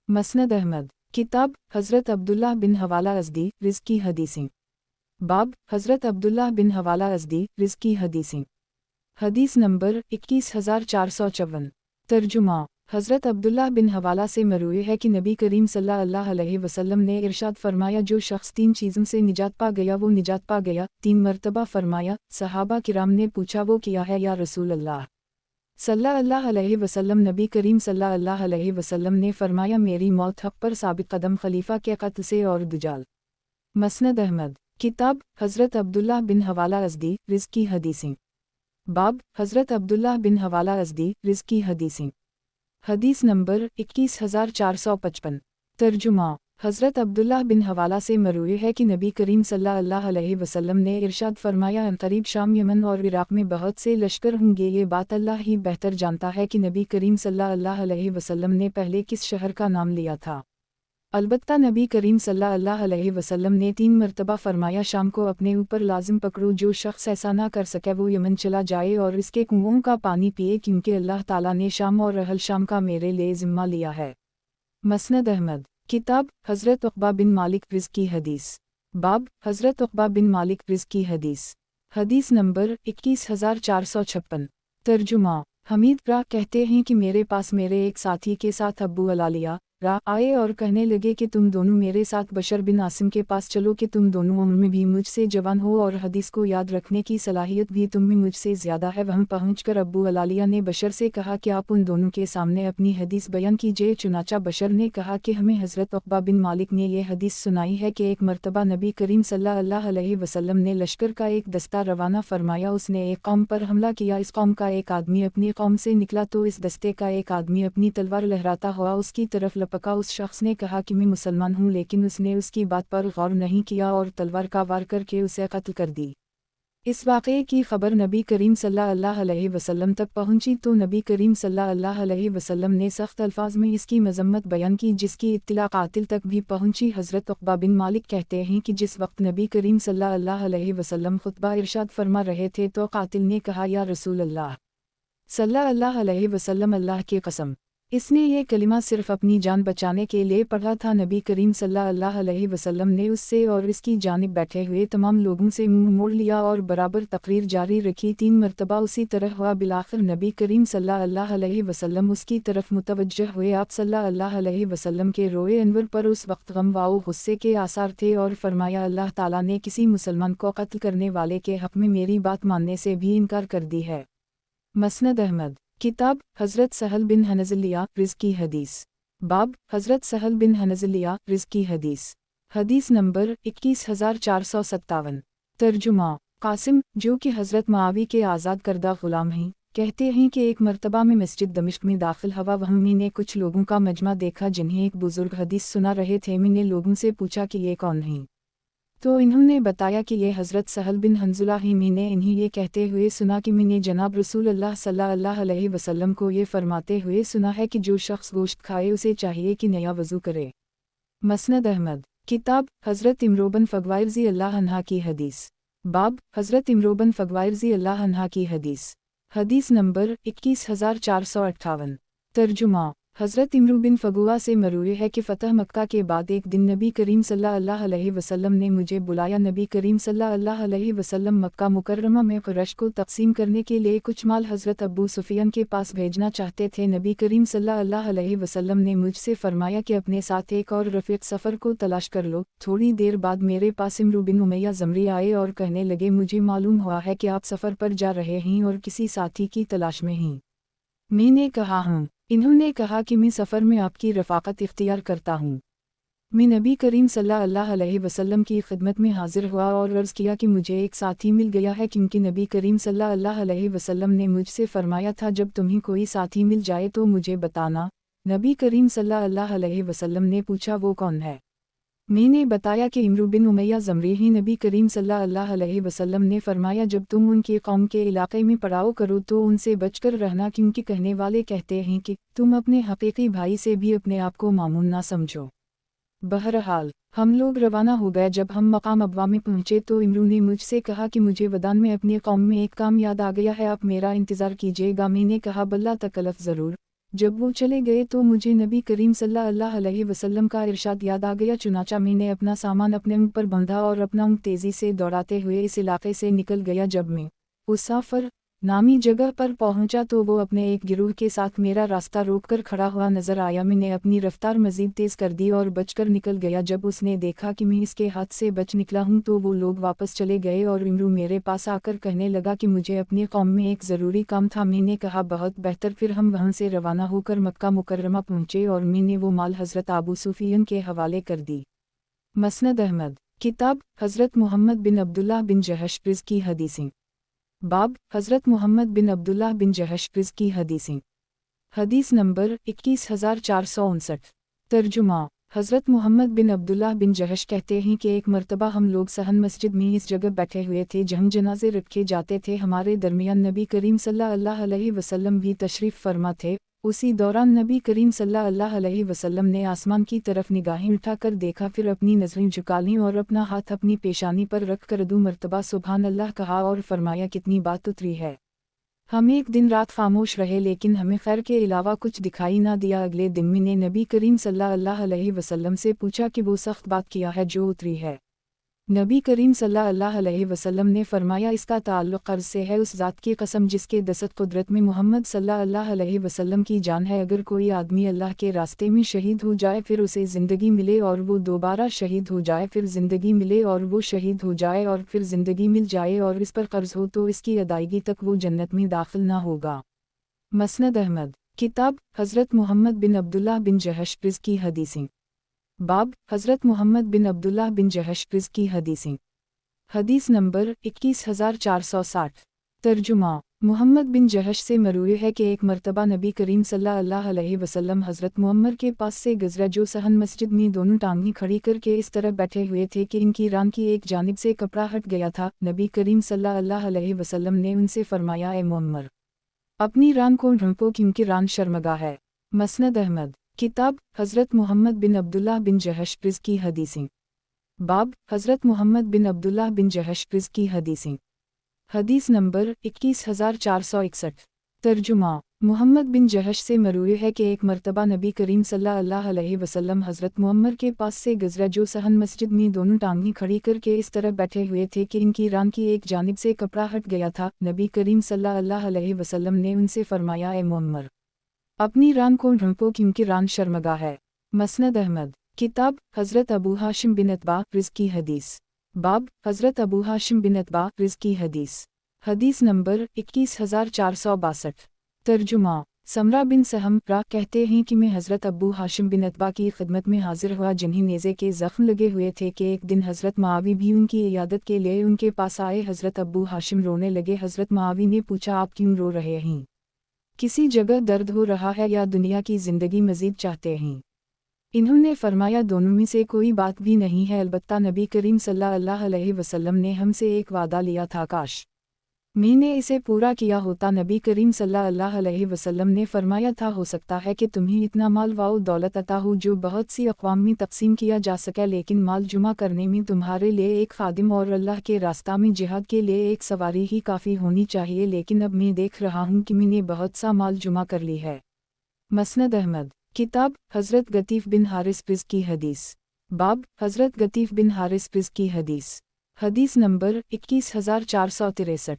मसनद अहमद। किताब हज़रत अब्दुल्लाह बिन हवाला अज़दी, रिज़्क़ की हदीसें। बाब हज़रत अब्दुल्लाह बिन हवाला अज़दी, रिज़्क़ की हदीसें। हदीस नंबर 21454। तर्जुमा। हज़रत अब्दुल्लाह बिन हवाला से मरवी है कि नबी करीम सल्लल्लाहु अलैहि वसल्लम ने इरशाद फरमाया, जो शख्स 3 चीज़ों से निजात पा गया वो निजात पा गया। 3 मरतबा फरमाया। सहाबा किराम ने पूछा, वो क्या है या रसूल अल्लाह सल्लल्लाहु अलैहि वसल्लम? नबी करीम सल्लल्लाहु अलैहि वसल्लम ने फरमाया, मेरी मौत हक़ पर साबित कदम खलीफा के कत्ल से और दुजाल। मसनद अहमद। किताब हज़रत अब्दुल्लाह बिन हवाला अज़दी, रिज़्क़ की हदीसें। बाब हज़रत अब्दुल्लाह बिन हवाला अज़दी, रिज़्क़ की हदीसें। हदीस नंबर 21455। तर्जुमा। हज़रत अब्दुल्लाह बिन हवाला से मरवी है कि नबी करीम सल्लल्लाहु अलैहि वसल्लम ने इरशाद फरमाया, अनकरीब शाम, यमन और इराक़ में बहुत से लश्कर होंगे। ये बात अल्लाह ही बेहतर जानता है कि नबी करीम सल्लल्लाहु अलैहि वसल्लम ने पहले किस शहर का नाम लिया था। अलबत्ता नबी करीम सल्लल्लाहु अलैहि वसल्लम ने 3 मरतबा फरमाया, शाम को अपने ऊपर लाजिम पकड़ो, जो शख्स ऐसा ना कर सके वो यमन चला जाए और इसके कुओं का पानी पिए, क्योंकि अल्लाह ताला ने शाम और अहल शाम का मेरे लिए ज़िम्मा लिया है। मसनद अहमद। किताब हज़रत उक़बा बिन मालिक, रिज़्क़ की हदीस। बाब हज़रत उक़बा बिन मालिक, रिज़्क़ की हदीस। हदीस नंबर 21456। तर्जुमा। हमीद रा कहते हैं कि मेरे पास मेरे एक साथी के साथ अब्बू अलालिया रा आए और कहने लगे कि तुम दोनों मेरे साथ बशर बिन आसिम के पास चलो कि तुम दोनों उम्र में भी मुझसे जवान हो और हदीस को याद रखने की सलाहियत भी तुम में मुझसे ज़्यादा है। वहाँ पहुँचकर अब्बू अलालिया ने बशर से कहा कि आप उन दोनों के सामने अपनी हदीस बयान कीजिए। चुनाचा बशर ने कहा कि हमें हज़रत उक़बा बिन मालिक ने यह हदीस सुनाई है कि एक मरतबा नबी करीम सल्लल्लाहु अलैहि वसल्लम ने लश्कर का एक दस्ता रवाना फरमाया। उसने एक कौम पर हमला किया। इस कौम का एक आदमी अपनी कौम से निकला तो इस दस्ते का एक आदमी अपनी तलवार लहराता हुआ उसकी तरफ लपका। उस शख्स ने कहा कि मैं मुसलमान हूँ, लेकिन उसने उसकी बात पर गौर नहीं किया और तलवार का वार करके उसे कत्ल कर दी। इस वाक़ये की खबर नबी करीम सल्लल्लाहु अलैहि वसल्लम तक पहुँची तो नबी करीम सल्लल्लाहु अलैहि वसल्लम ने सख्त अल्फाज में इसकी मजम्मत बयान की, जिसकी इत्तिला कातिल तक भी पहुँची। हज़रत उक़बा बिन मालिक कहते हैं कि जिस वक्त नबी करीम सल्लल्लाहु अलैहि वसल्लम खुतबा इरशाद फरमा रहे थे तो कातिल ने कहा, या रसूल अल्लाह सल्लल्लाहु अलैहि वसल्लम, अल्लाह की कसम, इसने ये कलिमा सिर्फ अपनी जान बचाने के लिए पढ़ा था। नबी करीम सल्लल्लाहु अलैहि वसल्लम ने उससे और इसकी जानिब बैठे हुए तमाम लोगों से मुंह मोड़ लिया और बराबर तकरीर जारी रखी। 3 मरतबा उसी तरह हुआ। बिलाखिर नबी करीम सल्लल्लाहु अलैहि वसल्लम उसकी तरफ मुतवज्जह हुए। आप सल्लल्लाहु अलैहि वसल्लम के रोए अनवर पर उस वक्त गम व गुस्से के आसार थे और फरमाया, अल्लाह ताला ने किसी मुसलमान को कत्ल करने वाले के हक़ में मेरी बात मानने से भी इनकार कर दी है। मसनद अहमद। किताब हज़रत सहल बिन हनज़लिया, रिज़्क़ की हदीस। बाब हज़रत सहल बिन हनज़लिया, रिज़्क़ की हदीस। हदीस नंबर 21457। तर्जुमा। कासिम, जो कि हज़रत मुआवी के आज़ाद करदा ग़ुलाम हैं, कहते हैं कि एक मरतबा में मस्जिद दमिश्क में दाखिल हुआ। वहाँ मैंने कुछ लोगों का मजमा देखा जिन्हें एक बुज़ुर्ग हदीस सुना रहे थे। मैंने लोगों से पूछा कि ये कौन हैं, तो इन्होंने बताया कि ये हज़रत सहल बिन हनज़ला ही। मैंने इन्हें ये कहते हुए सुना कि मैंने जनाब रसूल अल्लाह सल्लल्लाहु अलैहि वसल्लम को ये फरमाते हुए सुना है कि जो शख्स गोश्त खाए उसे चाहिए कि नया वज़ू करे। मसनद अहमद। किताब हज़रत इमरो बिन फ़ग़वाइर रज़ी अल्लाह अन्हा की हदीस। बाब हज़रत इमरो बिन फ़ग़वाइर रज़ी अल्लाह अन्हा की हदीस। हदीस नंबर 21458। तर्जुमा। حضرت عمرو بن فغوا سے مروی ہے کہ فتح مکہ کے بعد ایک دن نبی کریم صلی اللہ علیہ وسلم نے مجھے بلایا۔ نبی کریم صلی اللہ علیہ وسلم مکہ مکرمہ میں قریش کو تقسیم کرنے کے لیے کچھ مال حضرت ابو سفیان کے پاس بھیجنا چاہتے تھے۔ نبی کریم صلی اللہ علیہ وسلم نے مجھ سے فرمایا کہ اپنے ساتھ ایک اور رفیق سفر کو تلاش کر لو۔ تھوڑی دیر بعد میرے پاس عمرو بن امیہ زمری آئے اور کہنے لگے، مجھے معلوم ہوا ہے کہ آپ سفر پر جا رہے ہیں اور کسی ساتھی کی تلاش میں ہیں۔ میں نے کہا ہوں۔ انہوں نے کہا کہ میں سفر میں آپ کی رفاقت اختیار کرتا ہوں۔ میں نبی کریم صلی اللہ علیہ وسلم کی خدمت میں حاضر ہوا اور عرض کیا کہ مجھے ایک ساتھی مل گیا ہے، کیونکہ نبی کریم صلی اللہ علیہ وسلم نے مجھ سے فرمایا تھا جب تمہیں کوئی ساتھی مل جائے تو مجھے بتانا۔ نبی کریم صلی اللہ علیہ وسلم نے پوچھا وہ کون ہے؟ میں نے بتایا کہ عمرو بن امیہ زمری ہی۔ نبی کریم صلی اللہ علیہ وسلم نے فرمایا جب تم ان کے قوم کے علاقے میں پڑاؤ کرو تو ان سے بچ کر رہنا، کیونکہ کہنے والے کہتے ہیں کہ تم اپنے حقیقی بھائی سے بھی اپنے آپ کو معمون نہ سمجھو۔ بہرحال ہم لوگ روانہ ہو گئے۔ جب ہم مقام ابوا میں پہنچے تو عمرو نے مجھ سے کہا کہ مجھے ودان میں اپنے قوم میں ایک کام یاد آ گیا ہے، آپ میرا انتظار کیجیے گا۔ میں نے کہا بلا تکلف ضرور۔ جب وہ چلے گئے تو مجھے نبی کریم صلی اللہ علیہ وسلم کا ارشاد یاد آ گیا، چنانچہ میں نے اپنا سامان اپنے اونٹ پر بندھا اور اپنا اونٹ تیزی سے دوڑاتے ہوئے اس علاقے سے نکل گیا۔ جب میں اسافر نامی جگہ پر پہنچا تو وہ اپنے ایک گروہ کے ساتھ میرا راستہ روک کر کھڑا ہوا نظر آیا۔ میں نے اپنی رفتار مزید تیز کر دی اور بچ کر نکل گیا۔ جب اس نے دیکھا کہ میں اس کے ہاتھ سے بچ نکلا ہوں تو وہ لوگ واپس چلے گئے اور عمرو میرے پاس آ کر کہنے لگا کہ مجھے اپنی قوم میں ایک ضروری کام تھا۔ میں نے کہا بہت بہتر، پھر ہم وہاں سے روانہ ہو کر مکہ مکرمہ پہنچے اور میں نے وہ مال حضرت ابو سفیان کے حوالے کر دی۔ مسند احمد کتاب حضرت محمد بن عبداللہ بن جہش رض کی حدیثیں۔ باب حضرت محمد بن عبداللہ بن جہش رض کی حدیثیں۔ حدیث نمبر 21459۔ ترجمہ حضرت محمد بن عبداللہ بن جہش کہتے ہیں کہ ایک مرتبہ ہم لوگ صحن مسجد میں اس جگہ بیٹھے ہوئے تھے جہاں جنازے رکھے جاتے تھے۔ ہمارے درمیان نبی کریم صلی اللہ علیہ وسلم بھی تشریف فرما تھے۔ اسی دوران نبی کریم صلی اللہ علیہ وسلم نے آسمان کی طرف نگاہیں اٹھا کر دیکھا، پھر اپنی نظریں جھکا لیں اور اپنا ہاتھ اپنی پیشانی پر رکھ کر 2 مرتبہ سبحان اللہ کہا اور فرمایا کتنی بات اتری ہے۔ ہم ایک دن رات خاموش رہے لیکن ہمیں خیر کے علاوہ کچھ دکھائی نہ دیا۔ اگلے دن میں نے نبی کریم صلی اللہ علیہ وسلم سے پوچھا کہ وہ سخت بات کیا ہے جو اتری ہے۔ نبی کریم صلی اللہ علیہ وسلم نے فرمایا اس کا تعلق قرض سے ہے۔ اس ذات کی قسم جس کے دست قدرت میں محمد صلی اللہ علیہ وسلم کی جان ہے، اگر کوئی آدمی اللہ کے راستے میں شہید ہو جائے پھر اسے زندگی ملے اور وہ دوبارہ شہید ہو جائے، پھر زندگی ملے اور وہ شہید ہو جائے اور پھر زندگی مل جائے اور اس پر قرض ہو تو اس کی ادائیگی تک وہ جنت میں داخل نہ ہوگا۔ مسند احمد کتاب حضرت محمد بن عبداللہ بن جہش رض کی حدیثیں۔ باب حضرت محمد بن عبداللہ بن جہش رض کی حدیثیں۔ حدیث نمبر 21460۔ ترجمہ محمد بن جہش سے مروی ہے کہ ایک مرتبہ نبی کریم صلی اللہ علیہ وسلم حضرت معمر کے پاس سے گزرا جو صحن مسجد میں دونوں ٹانگیں کھڑی کر کے اس طرح بیٹھے ہوئے تھے کہ ان کی ران کی ایک جانب سے کپڑا ہٹ گیا تھا۔ نبی کریم صلی اللہ علیہ وسلم نے ان سے فرمایا اے معمر، اپنی ران کو ڈھانپو کیونکہ ران شرمگاہ ہے۔ مسند احمد کتاب حضرت محمد بن عبداللہ بن جہش رض کی حدیثیں۔ باب حضرت محمد بن عبداللہ بن جہش رض کی حدیثیں۔ حدیث نمبر 21461۔ ترجمہ محمد بن جہش سے مروی ہے کہ ایک مرتبہ نبی کریم صلی اللہ علیہ وسلم حضرت معمر کے پاس سے گزرا جو صحن مسجد میں دونوں ٹانگیں کھڑی کر کے اس طرح بیٹھے ہوئے تھے کہ ان کی ران کی ایک جانب سے کپڑا ہٹ گیا تھا۔ نبی کریم صلی اللہ علیہ وسلم نے ان سے فرمایا اے معمر، اپنی ران کو ڈھانپو کیونکہ ران شرمگاہ ہے۔ مسند احمد کتاب حضرت ابو ہاشم بن عتبہ رض کی حدیث۔ باب حضرت ابو ہاشم بن عتبہ رض کی حدیث۔ حدیث نمبر 21462۔ ترجمہ سمرہ بن سہم کہتے ہیں کہ میں حضرت ابو ہاشم بن عتبہ کی خدمت میں حاضر ہوا جنہیں نیزے کے زخم لگے ہوئے تھے کہ ایک دن حضرت معاوی بھی ان کی عیادت کے لیے ان کے پاس آئے۔ حضرت ابو ہاشم رونے لگے۔ حضرت معاوی نے پوچھا آپ کیوں رو رہے ہیں؟ کسی جگہ درد ہو رہا ہے یا دنیا کی زندگی مزید چاہتے ہیں؟ انہوں نے فرمایا دونوں میں سے کوئی بات بھی نہیں ہے، البتہ نبی کریم صلی اللہ علیہ وسلم نے ہم سے ایک وعدہ لیا تھا، کاش میں نے اسے پورا کیا ہوتا۔ نبی کریم صلی اللہ علیہ وسلم نے فرمایا تھا ہو سکتا ہے کہ تمہیں اتنا مال و دولت عطا ہو جو بہت سی اقوام میں تقسیم کیا جا سکے، لیکن مال جمع کرنے میں تمہارے لیے ایک خادم اور اللہ کے راستہ میں جہاد کے لیے ایک سواری ہی کافی ہونی چاہیے، لیکن اب میں دیکھ رہا ہوں کہ میں نے بہت سا مال جمع کر لی ہے۔ مسند احمد किताब हज़रत गतीफ़ बिन हारिस रिज़ की हदीस। बाब हज़रत गतीफ़ बिन हारिस रिज़ की हदीस। हदीस नंबर 21463।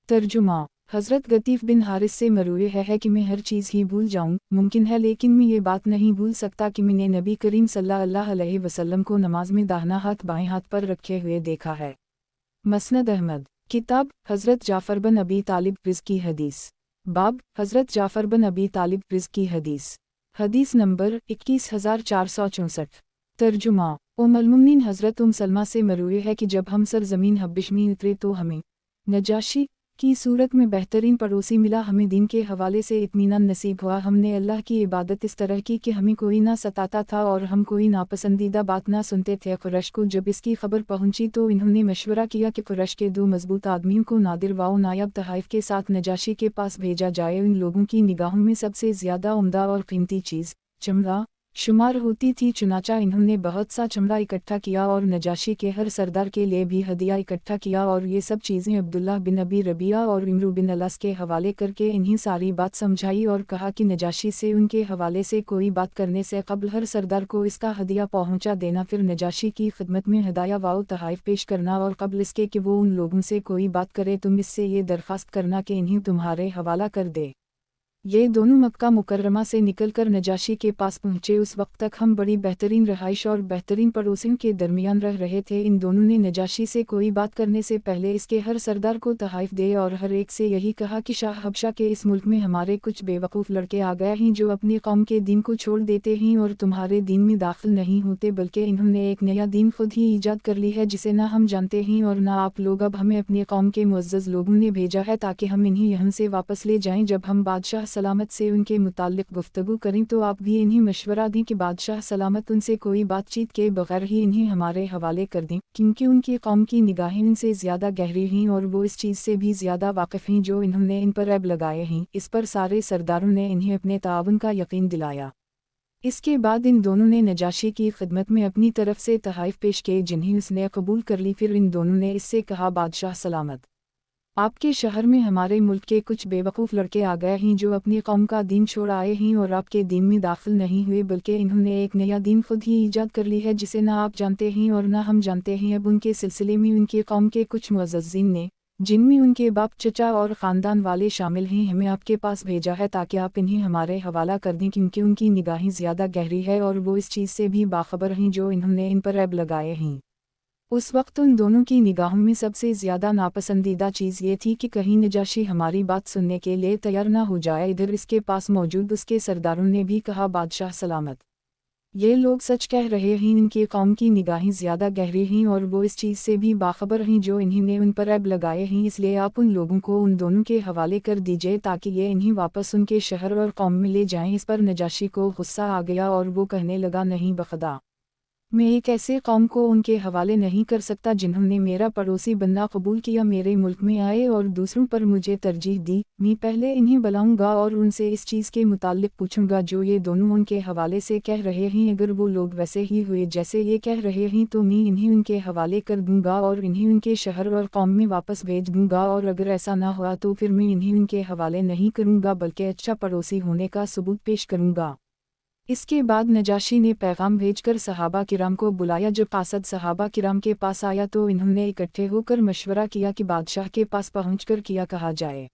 तर्जुमा हज़रत गतीफ़ बिन हारिस से मरूए है कि मैं हर चीज़ ही भूल जाऊँ, मुमकिन है लेकिन मैं ये बात नहीं भूल सकता कि मैंने नबी करीम सल्लल्लाहु अलैहि वसल्लम को नमाज में दाहिना हाथ बाएं हाथ पर रखे हुए देखा है। मसनद अहमद। किताब हज़रत जाफ़र बिन अबी तालिब रिज़ की हदीस। बाब हज़रत जाफ़र बिन अबी तालिब रिज़ की हदीस। हदीस नंबर 21464। तर्जुमा उम्मुल मोमिनीन हज़रत सलमा से मरूए है कि जब हम सरज़मीन हब्बिश में उतरे तो हमें नजाशी की सूरत में बेहतरीन पड़ोसी मिला। हमें दीन के हवाले से इत्मीनान नसीब हुआ। हमने अल्लाह की इबादत इस तरह की कि हमें कोई ना सताता था और हम कोई नापसंदीदा बात ना सुनते थे। कुरैश को जब इसकी खबर पहुंची तो इन्होंने मशवरा किया कि कुरैश के 2 मजबूत आदमियों को नादिर व नायाब तहाइफ के साथ नजाशी के पास भेजा जाए। इन लोगों की निगाहों में सबसे ज़्यादा उम्दा और कीमती चीज़ चमड़ा शुमार होती थी। चुनाचा इन्होंने बहुत सा चमड़ा इकट्ठा किया और नजाशी के हर सरदार के लिए भी हदिया इकट्ठा किया और ये सब चीज़ें अब्दुल्लाह बिन अबी रबिया और इमरू बिन अलास के हवाले करके इन्हीं सारी बात समझाई और कहा कि नजाशी से उनके हवाले से कोई बात करने से कबल हर सरदार को इसका हदिया पहुंचा देना, फिर नजाशी की खिदमत में हदाया व तहाइफ पेश करना और कबल इसके कि वो उन लोगों से कोई बात करे तुम इससे ये दरख्वास्त करना कि इन्हीं तुम्हारे हवाला कर दे। ये दोनों मक्का मुकर्रमा से निकलकर नजाशी के पास पहुँचे। उस वक्त तक हम बड़ी बेहतरीन रहाइश और बेहतरीन पड़ोसियों के दरमियान रह रहे थे। इन दोनों ने नजाशी से कोई बात करने से पहले इसके हर सरदार को तहाइफ दे और हर एक से यही कहा कि शाह हबशा के इस मुल्क में हमारे कुछ बेवकूफ़ लड़के आ गए हैं जो अपनी कौम के दीन को छोड़ देते हैं और तुम्हारे दीन में दाखिल नहीं होते, बल्कि इन्होंने एक नया दीन खुद ही ईजाद कर ली है जिसे ना हम जानते हैं और ना आप लोग। अब हमें अपनी कौम के मुअज़्ज़ज़ लोगों ने भेजा है ताकि हम इन्हीं यहाँ से वापस ले जाएँ। जब हम बादशाह सलामत से उनके मुताल्लिक गुफ्तगू करें तो आप भी इन्हीं मशवरा दें कि बादशाह सलामत उनसे कोई बातचीत के बगैर ही इन्हीं हमारे हवाले कर दें, क्योंकि उनकी कौम की निगाहें इनसे ज़्यादा गहरी हैं और वो इस चीज़ से भी ज़्यादा वाकिफ़ हैं जो इन्होंने इन पर ऐब लगाए हैं। इस पर सारे सरदारों ने इन्हें अपने ताउन का यकीन दिलाया। इसके बाद इन दोनों ने नजाशी की खिदमत में अपनी तरफ से तहाइफ पेश किए जिन्हें उसने कबूल कर ली। फिर इन दोनों ने इससे कहा, बादशाह सलामत, आपके शहर में हमारे मुल्क के कुछ बेवकूफ़ लड़के आ गए हैं जो अपनी कौम का दीन छोड़ आए हैं और आपके दीन में दाखिल नहीं हुए, बल्कि इन्होंने एक नया दीन खुद ही ईजाद कर ली है जिसे ना आप जानते हैं और ना हम जानते हैं। अब उनके सिलसिले में उनकी कौम के कुछ मुअज़्ज़ज़ीन ने, जिनमें उनके बाप चचा और ख़ानदान वाले शामिल हैं, हमें आपके पास भेजा है ताकि आप इन्हें हमारे हवाला कर दें, क्योंकि उनकी निगाहें ज़्यादा गहरी है और वो इस चीज़ से भी बाखबर हैं जो इन्होंने इन पर ऐब लगाए हैं। उस वक्त उन दोनों की निगाहों में सबसे ज़्यादा नापसंदीदा चीज़ ये थी कि कहीं नजाशी हमारी बात सुनने के लिए तैयार ना हो जाए। इधर इसके पास मौजूद उसके सरदारों ने भी कहा, बादशाह सलामत, ये लोग सच कह रहे हैं, इनकी कौम की निगाहें ज़्यादा गहरी हैं और वो इस चीज़ से भी बाखबर हैं जो इन्होंने उन पर ऐब लगाए हैं, इसलिए आप उन लोगों को उन दोनों के हवाले कर दीजिए ताकि ये इन्हें वापस उनके शहर और कौम में ले जाएं। इस पर नजाशी को गुस्सा आ गया और वो कहने लगा, नहीं बखदा, मैं एक ऐसे कौम को उनके हवाले नहीं कर सकता जिन्होंने मेरा पड़ोसी बनना कबूल किया, मेरे मुल्क में आए और दूसरों पर मुझे तरजीह दी। मैं पहले इन्हें बुलाऊंगा और उनसे इस चीज़ के मुताल्लिक पूछूंगा जो ये दोनों उनके हवाले से कह रहे हैं। अगर वो लोग वैसे ही हुए जैसे ये कह रहे हैं तो मैं इन्हें उनके हवाले कर दूंगा और इन्हें उनके शहर और कौम में वापस भेज दूंगा, और अगर ऐसा ना हुआ तो फिर मैं इन्हें उनके हवाले नहीं करूंगा बल्कि अच्छा पड़ोसी होने का सबूत पेश करूंगा। इसके बाद नजाशी ने पैगाम भेजकर सहाबा किराम को बुलाया। जब कासद सहाबा किराम के पास आया तो इन्होंने इकट्ठे होकर मशवरा किया कि बादशाह के पास पहुंचकर क्या कहा जाए।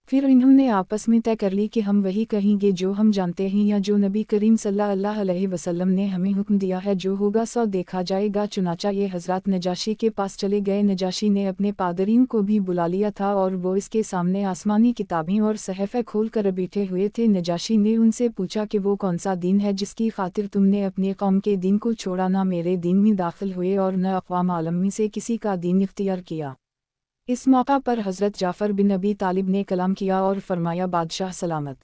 फिर इन्होंने आपस में तय कर ली कि हम वही कहेंगे जो हम जानते हैं या जो नबी करीम सल्लल्लाहु अलैहि वसल्लम ने हमें हुक्म दिया है, जो होगा सो देखा जाएगा। चुनाचा ये हजरत नजाशी के पास चले गए। नजाशी ने अपने पादरियों को भी बुला लिया था और वो इसके सामने आसमानी किताबें और सहफ़े खोल कर बैठे हुए थे। नजाशी ने उनसे पूछा कि वो कौन सा दीन है जिसकी खातिर तुमने अपने कौम के दीन को छोड़ा, ना मेरे दीन में दाखिल हुए और न अक़वाम आलम में से किसी का दीन इख्तियार किया। इस मौका पर हज़रत जाफ़र बिन अबी तालिब ने कलाम किया और फरमाया, बादशाह सलामत,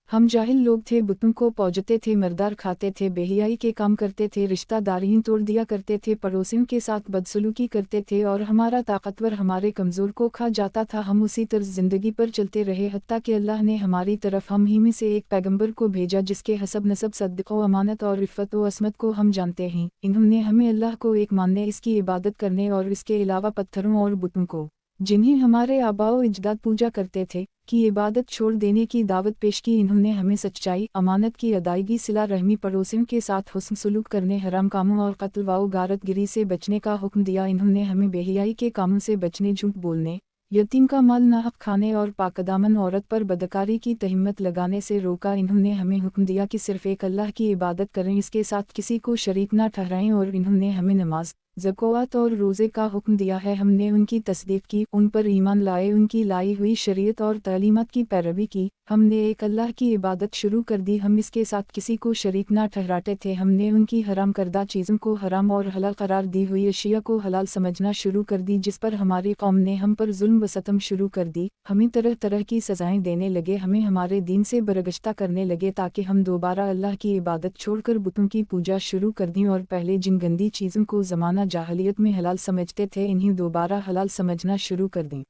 हम जाहिल लोग थे, बुतों को पूजते थे, मर्दार खाते थे, बेहियाई के काम करते थे, रिश्तेदारियां तोड़ दिया करते थे, पड़ोसियों के साथ बदसलूकी करते थे और हमारा ताकतवर हमारे कमज़ोर को खा जाता था। हम उसी तर्ज ज़िंदगी पर चलते रहे हत्ता कि अल्लाह ने हमारी तरफ हम ही में से एक पैगंबर को भेजा जिसके हसब नसब सद्क़ व अमानत और इफ़्फ़त व असमत को हम जानते हैं। इन्होंने हमें अल्लाह को एक मानने, इसकी इबादत करने और इसके अलावा पत्थरों और बुतों को जिन्हें हमारे आबाओ इजदाद पूजा करते थे, की इबादत छोड़ देने की दावत पेश की। इन्होंने हमें सच्चाई, अमानत की अदायगी, सिला रहमी, पड़ोसियों के साथ हुस्न सलूक करने, हराम कामों और कत्ल व गारतगिरी से बचने का हुक्म दिया। इन्होंने हमें बेहयाई के कामों से बचने, झूठ बोलने, यतीम का माल नाहक खाने और पाकदामन औरत पर बदकारी की तहिम्मत लगाने से रोका। इन्होंने हमें हुक्म दिया कि सिर्फ एक अल्लाह की इबादत करें, इसके साथ किसी को शरीक न ठहराएं, और इन्होंने हमें नमाज, ज़कात और रोज़े का हुक्म दिया है। हमने उनकी तस्दीक की, उन पर ईमान लाए, उनकी लाई हुई शरीयत और तालीमात की पैरवी की। हमने एक अल्लाह की इबादत शुरू कर दी, हम इसके साथ किसी को शरीक ना ठहराते थे। हमने उनकी हराम करदा चीज़ों को हराम और हलाल करार दी हुई अशिया को हलाल समझना शुरू कर दी। जिस पर हमारी कौम ने हम पर जुल्म व सतम शुरू कर दी, हमें तरह तरह की सज़ाएं देने लगे, हमें हमारे दीन से बरगश्ता करने लगे, ताकि हम दोबारा अल्लाह की इबादत छोड़कर बुतों की पूजा शुरू कर दी, और पहले जिन गंदी चीज़ों को ज़माना जाहलियत में हलाल समझते थे, इन्हें दोबारा हलाल समझना शुरू कर दें।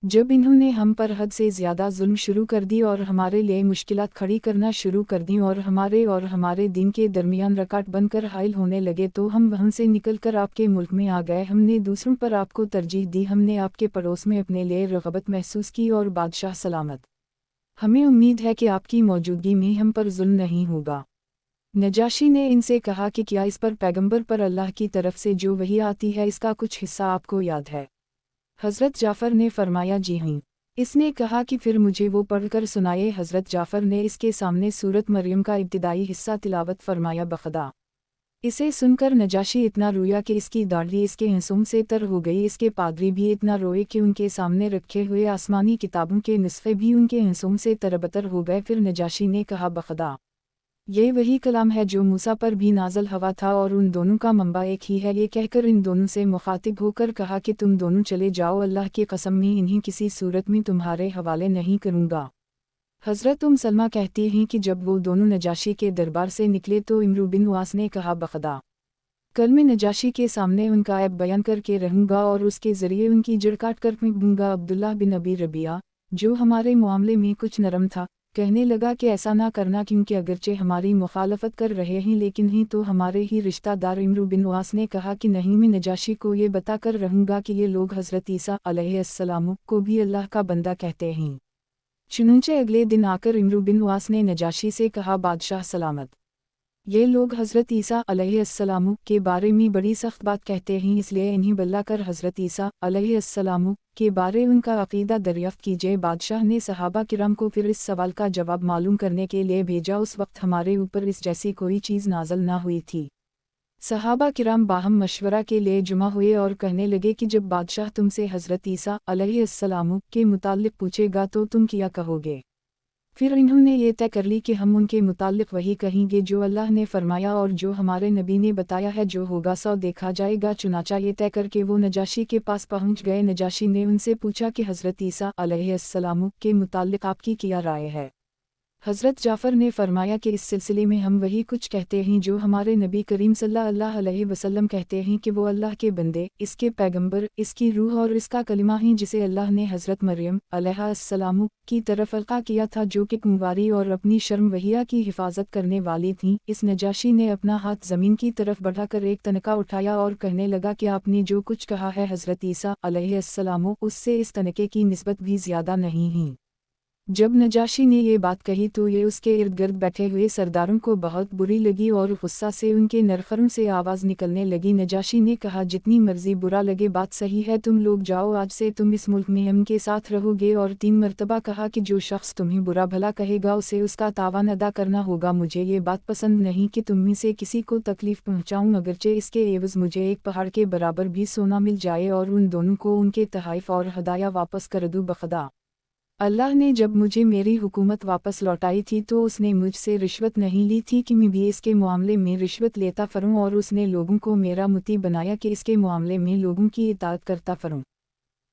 जब इन्होंने हम पर हद से ज़्यादा जुल्म शुरू कर दी और हमारे लिए मुश्किलात खड़ी करना शुरू कर दी, और हमारे दीन के दरमियान रकाट बनकर हाइल होने लगे, तो हम वहाँ से निकलकर आपके मुल्क में आ गए। हमने दूसरों पर आपको तरजीह दी, हमने आपके पड़ोस में अपने लिए रग़बत महसूस की, और बादशाह सलामत। हमें उम्मीद है कि आपकी मौजूदगी में हम पर जुल्म नहीं होगा। नजाशी ने इनसे कहा कि क्या इस पर पैगंबर पर अल्लाह की तरफ से जो वही आती है, इसका कुछ हिस्सा आपको याद है? हज़रत जाफ़र ने फरमाया, जी हाँ। इसने कहा कि फिर मुझे वो पढ़कर सुनाए। हज़रत जाफ़र ने इसके सामने सूरत मरियम का इब्तिदाई हिस्सा तिलावत फरमाया। बखदा इसे सुनकर नजाशी इतना रोया कि इसकी दाढ़ी इसके हंसुम से तर हो गई। इसके पादरी भी इतना रोए कि उनके सामने रखे हुए आसमानी किताबों के नुस्खे भी उनके हंसुम से तरबतर हो गए। फिर नजाशी ने कहा, बखदा ये वही कलाम है जो मूसा पर भी नाज़ल हवा था, और उन दोनों का मंबा एक ही है। ये कहकर इन दोनों से मुखातिब होकर कहा कि तुम दोनों चले जाओ, अल्लाह की कसम मैं इन्हें किसी सूरत में तुम्हारे हवाले नहीं करूँगा। हज़रत सलमा कहती हैं कि जब वो दोनों नजाशी के दरबार से निकले तो इमरू बिन वास ने कहा, बखदा कल मैं नजाशी के सामने उनका ऐब बयान करके रहूँगा और उसके ज़रिए उनकी जड़ काट कर फेंकूँगा। अब्दुल्लाह बिन अबी रबिया, जो हमारे मामले में कुछ नरम था, कहने लगा कि ऐसा ना करना, क्योंकि अगरचे हमारी मुखालफत कर रहे हैं लेकिन ही तो हमारे ही रिश्तेदार। इमरू बिन वास ने कहा कि नहीं, मैं नजाशी को ये बता कर रहूँगा कि ये लोग हज़रत ईसा अलैहिस्सलाम को भी अल्लाह का बंदा कहते हैं। चुनंचे अगले दिन आकर इमरू बिन वास ने नजाशी से कहा, बादशाह सलामत, ये लोग हज़रत ईसा अलैहिस्सलाम के बारे में बड़ी सख्त बात कहते हैं, इसलिए इन्हें बुलाकर हज़रत ईसा अलैहिस्सलाम के बारे उनका अक़ीदा दरियाफ़्त कीजिए। बादशाह ने सहाबा किराम को फिर इस सवाल का जवाब मालूम करने के लिए भेजा। उस वक्त हमारे ऊपर इस जैसी कोई चीज़ नाज़ल ना हुई थी। सहाबा किराम बाहम मशवरा के लिए जुमा हुए और कहने लगे कि जब बादशाह तुमसे हज़रत ईसा अलैहिस्सलाम के मुताल्लिक़ पूछेगा तो तुम क्या कहोगे? फिर इन्होंने ये तय कर ली कि हम उनके मुताल्लिक़ वही कहेंगे जो अल्लाह ने फरमाया और जो हमारे नबी ने बताया है, जो होगा सो देखा जाएगा। चुनाचा ये तय करके वो नजाशी के पास पहुँच गए। नजाशी ने उनसे पूछा कि हज़रत ईसा अलैहिस्सलाम के मुताल्लिक़ आपकी क्या राय है? हज़रत जाफ़र ने फरमाया कि इस सिलसिले में हम वही कुछ कहते हैं जो हमारे नबी करीम सल्लल्लाहु अलैहि वसल्लम कहते हैं कि वो अल्लाह के बंदे, इसके पैगंबर, इसकी रूह और इसका कलिमा हैं, जिसे अल्लाह ने हज़रत मरियम अलैहिस्सलाम की तरफ अलक़ा किया था, जो कि कुंवारी और अपनी शर्म वहिया की हिफाजत करने वाली थीं। इस नजाशी ने अपना हाथ ज़मीन की तरफ बढ़ाकर एक तनका उठाया और कहने लगा कि आपने जो कुछ कहा है हज़रत ईसा अलैहिस्सलाम, उससे इस तनके की निस्बत भी ज़्यादा नहीं है। जब नजाशी ने ये बात कही तो ये उसके इर्द गिर्द बैठे हुए सरदारों को बहुत बुरी लगी और गुस्सा से उनके नरखरों से आवाज़ निकलने लगी। नजाशी ने कहा, जितनी मर्जी बुरा लगे, बात सही है, तुम लोग जाओ, आज से तुम इस मुल्क में हम के साथ रहोगे। और 3 मरतबा कहा कि जो शख्स तुम्हें बुरा भला कहेगा उसे उसका तावान अदा करना होगा। मुझे ये बात पसंद नहीं कि तुम में से किसी को तकलीफ़ पहुँचाऊँ, अगरचे इसके एवज़ मुझे एक पहाड़ के बराबर भी सोना मिल जाए और उन दोनों को उनके तहाइफ और हदाया वापस कर दूँ। बखदा अल्लाह ने जब मुझे मेरी हुकूमत वापस लौटाई थी तो उसने मुझसे रिश्वत नहीं ली थी कि मैं भी इसके मामले में रिश्वत लेता फरूँ, और उसने लोगों को मेरा मुती बनाया कि इसके मामले में लोगों की इताअत करता फरूँ।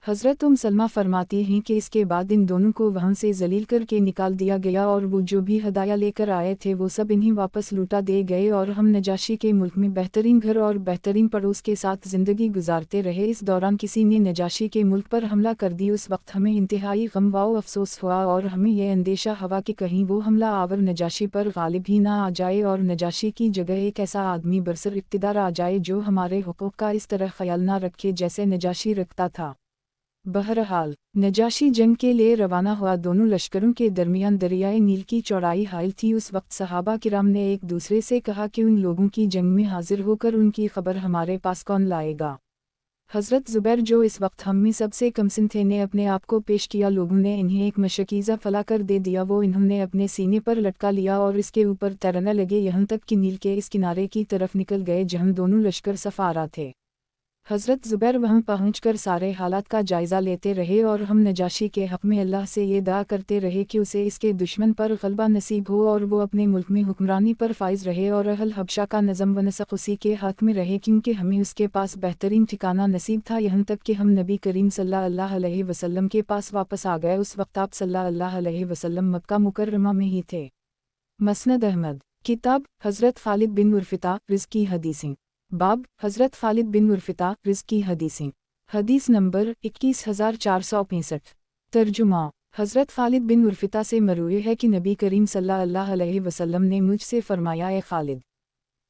हज़रत सलमा फरमाती हैं कि इसके बाद इन दोनों को वहाँ से जलील करके निकाल दिया गया और वो जो भी हदाया लेकर आए थे वो सब इन्हीं वापस लूटा दे गए, और हम नजाशी के मुल्क में बेहतरीन घर और बेहतरीन पड़ोस के साथ ज़िंदगी गुजारते रहे। इस दौरान किसी ने नजाशी के मुल्क पर हमला कर दी। उस वक्त हमें इंतहाई गम व अफसोस हुआ और हमें यह अंदेशा हुआ कि कहीं वो हमला आवर नजाशी पर गालिब ही ना आ जाए और नजाशी की जगह एक ऐसा आदमी बरसर इक़्तिदार आ जाए जो हमारे हुकूक़ का इस तरह ख्याल ना रखे जैसे नजाशी रखता था। बहरहाल नजाशी जंग के लिए रवाना हुआ। दोनों लश्करों के दरमियान दरियाए नील की चौड़ाई हाइल थी। उस वक्त सहाबा किराम ने एक दूसरे से कहा कि उन लोगों की जंग में हाजिर होकर उनकी खबर हमारे पास कौन लाएगा। हज़रत ज़ुबैर जो इस वक्त हम में सबसे कमसिन थे ने अपने आप को पेश किया। लोगों ने इन्हें एक मशकीज़ा फला कर दे दिया। वो इन्होंने अपने सीने पर लटका लिया और इसके ऊपर तैरने लगे, यहाँ तक कि नील के इस किनारे की तरफ निकल गए जहाँ दोनों लश्कर सफारा थे। हज़रत ज़ुबैर वहाँ पहुँचकर सारे हालात का जायज़ा लेते रहे और हम नजाशी के हक़ में अल्लाह से ये दुआ करते रहे कि उसे इसके दुश्मन पर ग़लबा नसीब हो और वो अपने मुल्क में हुक्मरानी पर फ़ाइज़ रहे और अहल हबशा का नज़म व नसक़ उसी के हाथ में रहे, क्योंकि हमें उसके पास बेहतरीन ठिकाना नसीब था। यहाँ तक कि हम नबी करीम सल्लल्लाहु अलैहि वसल्लम के पास वापस आ गए। उस वक्त आप सल्लल्लाहु अलैहि वसल्लम मक्का मुकर्रमा में ही थे। मसनद अहमद किताब हज़रत खालिद बिन उर्फ़िता रिज़्क़ी हदीसें। बाब हज़रत खालिद बिन उर्फ़िता रिज़्क़ी हदीसें। हदीस नंबर 21465। तर्जुमा हज़रत खालिद बिन उर्फ़िता से मरवी है कि नबी करीम सल्लल्लाहु अलैहि वसल्लम ने मुझसे फ़रमाया, ए खालिद,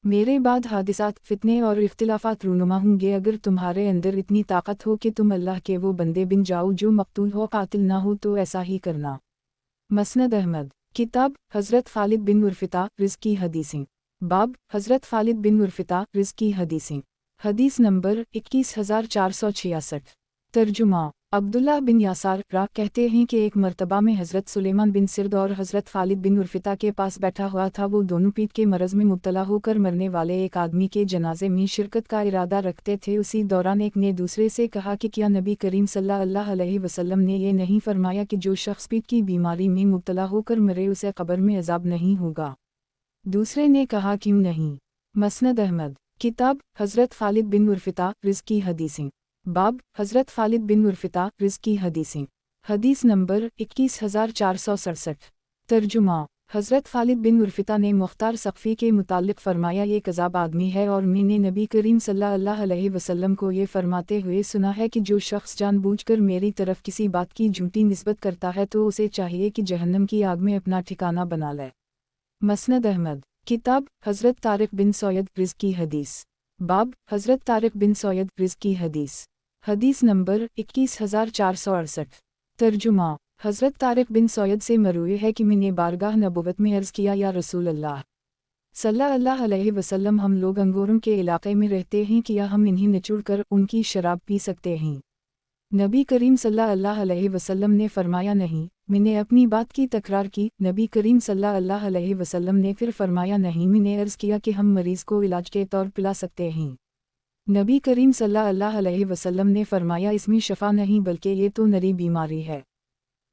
मेरे बाद हादिसात फ़ितने और इख्तिलाफ़ात रूनुमा होंगे। अगर तुम्हारे अंदर इतनी ताकत हो कि तुम अल्लाह के वो बंदे बिन जाओ जो मक़तूल हो, कातिल ना हो, तो ऐसा ही करना। मसनद अहमद किताब हज़रत खालिद बिन उर्फ़िता रिज़्क़ी हदीसें। बाब हज़रत खालिद बिन उर्फ़िता रिज़्क़ी हदीसें। हदीस नंबर 21466। तर्जुमा अब्दुल्लाह बिन यासार रा कहते हैं कि एक मरतबा में हज़रत सुलेमान बिन सिर्द और हज़रत खालिद बिन उर्फ़िता के पास बैठा हुआ था। वो दोनों पीठ के मरज़ में मुब्तला होकर मरने वाले एक आदमी के जनाजे में शिरकत का इरादा रखते थे। उसी दौरान एक ने दूसरे से कहा कि क्या नबी करीम सल्लल्लाहु अलैहि वसल्लम ने ये नहीं फरमाया कि जो शख्स पीठ की बीमारी में मुब्तला होकर मरे उसे कब्र में अज़ाब नहीं होगा। दूसरे ने कहा, क्यों नहीं। मसनद अहमद किताब हज़रत खालिद बिन उर्फ़िता रिज़्क़ी हदीसें। बाब हज़रत खालिद बिन उर्फ़िता रिज़्क़ी हदीसें। हदीस नंबर 21467। तर्जुमा हज़रत खालिद बिन उर्फ़िता ने मुख्तार सक़फ़ी के मुतालिक फ़रमाया, ये कज़ाब आदमी है और मैंने नबी करीम सल्लल्लाहु अलैहि वसल्लम को ये फ़रमाते हुए सुना है कि जो शख्स जानबूझकर मेरी तरफ किसी बात की झूठी निस्बत करता है तो उसे चाहिए कि जहन्नम की आग में अपना ठिकाना बना ले। मसनद अहमद किताब हज़रत तारिक बिन सौयद रिज़्क़ी हदीस। बाब हज़रत तारिक बिन सौयद रिज़्क़ी हदीस। हदीस नंबर 21468। तर्जुमा हज़रत तारिक बिन सौयद से मरवी है कि मैंने बारगाह नबुवत में अर्ज़ किया, या रसूल अल्लाह सल्लल्लाहु अलैहि वसल्लम, हम लोग अंगूरों के इलाक़े में रहते हैं, क्या हम इन्हें निचोड़ कर उनकी शराब पी सकते हैं? नबी करीम सल्लल्लाहु अलैहि वसल्लम ने फरमाया, नहीं। मैंने अपनी बात की तकरार की। नबी करीम सल्लल्लाहु अलैहि वसल्लम ने फिर फरमाया, नहीं। मैंने अर्ज़ किया कि हम मरीज़ को इलाज के तौर पिला सकते हैं। नबी करीम सल्लल्लाहु अलैहि वसल्लम ने फरमाया, इसमें शफ़ा नहीं बल्कि ये तो नरी बीमारी है।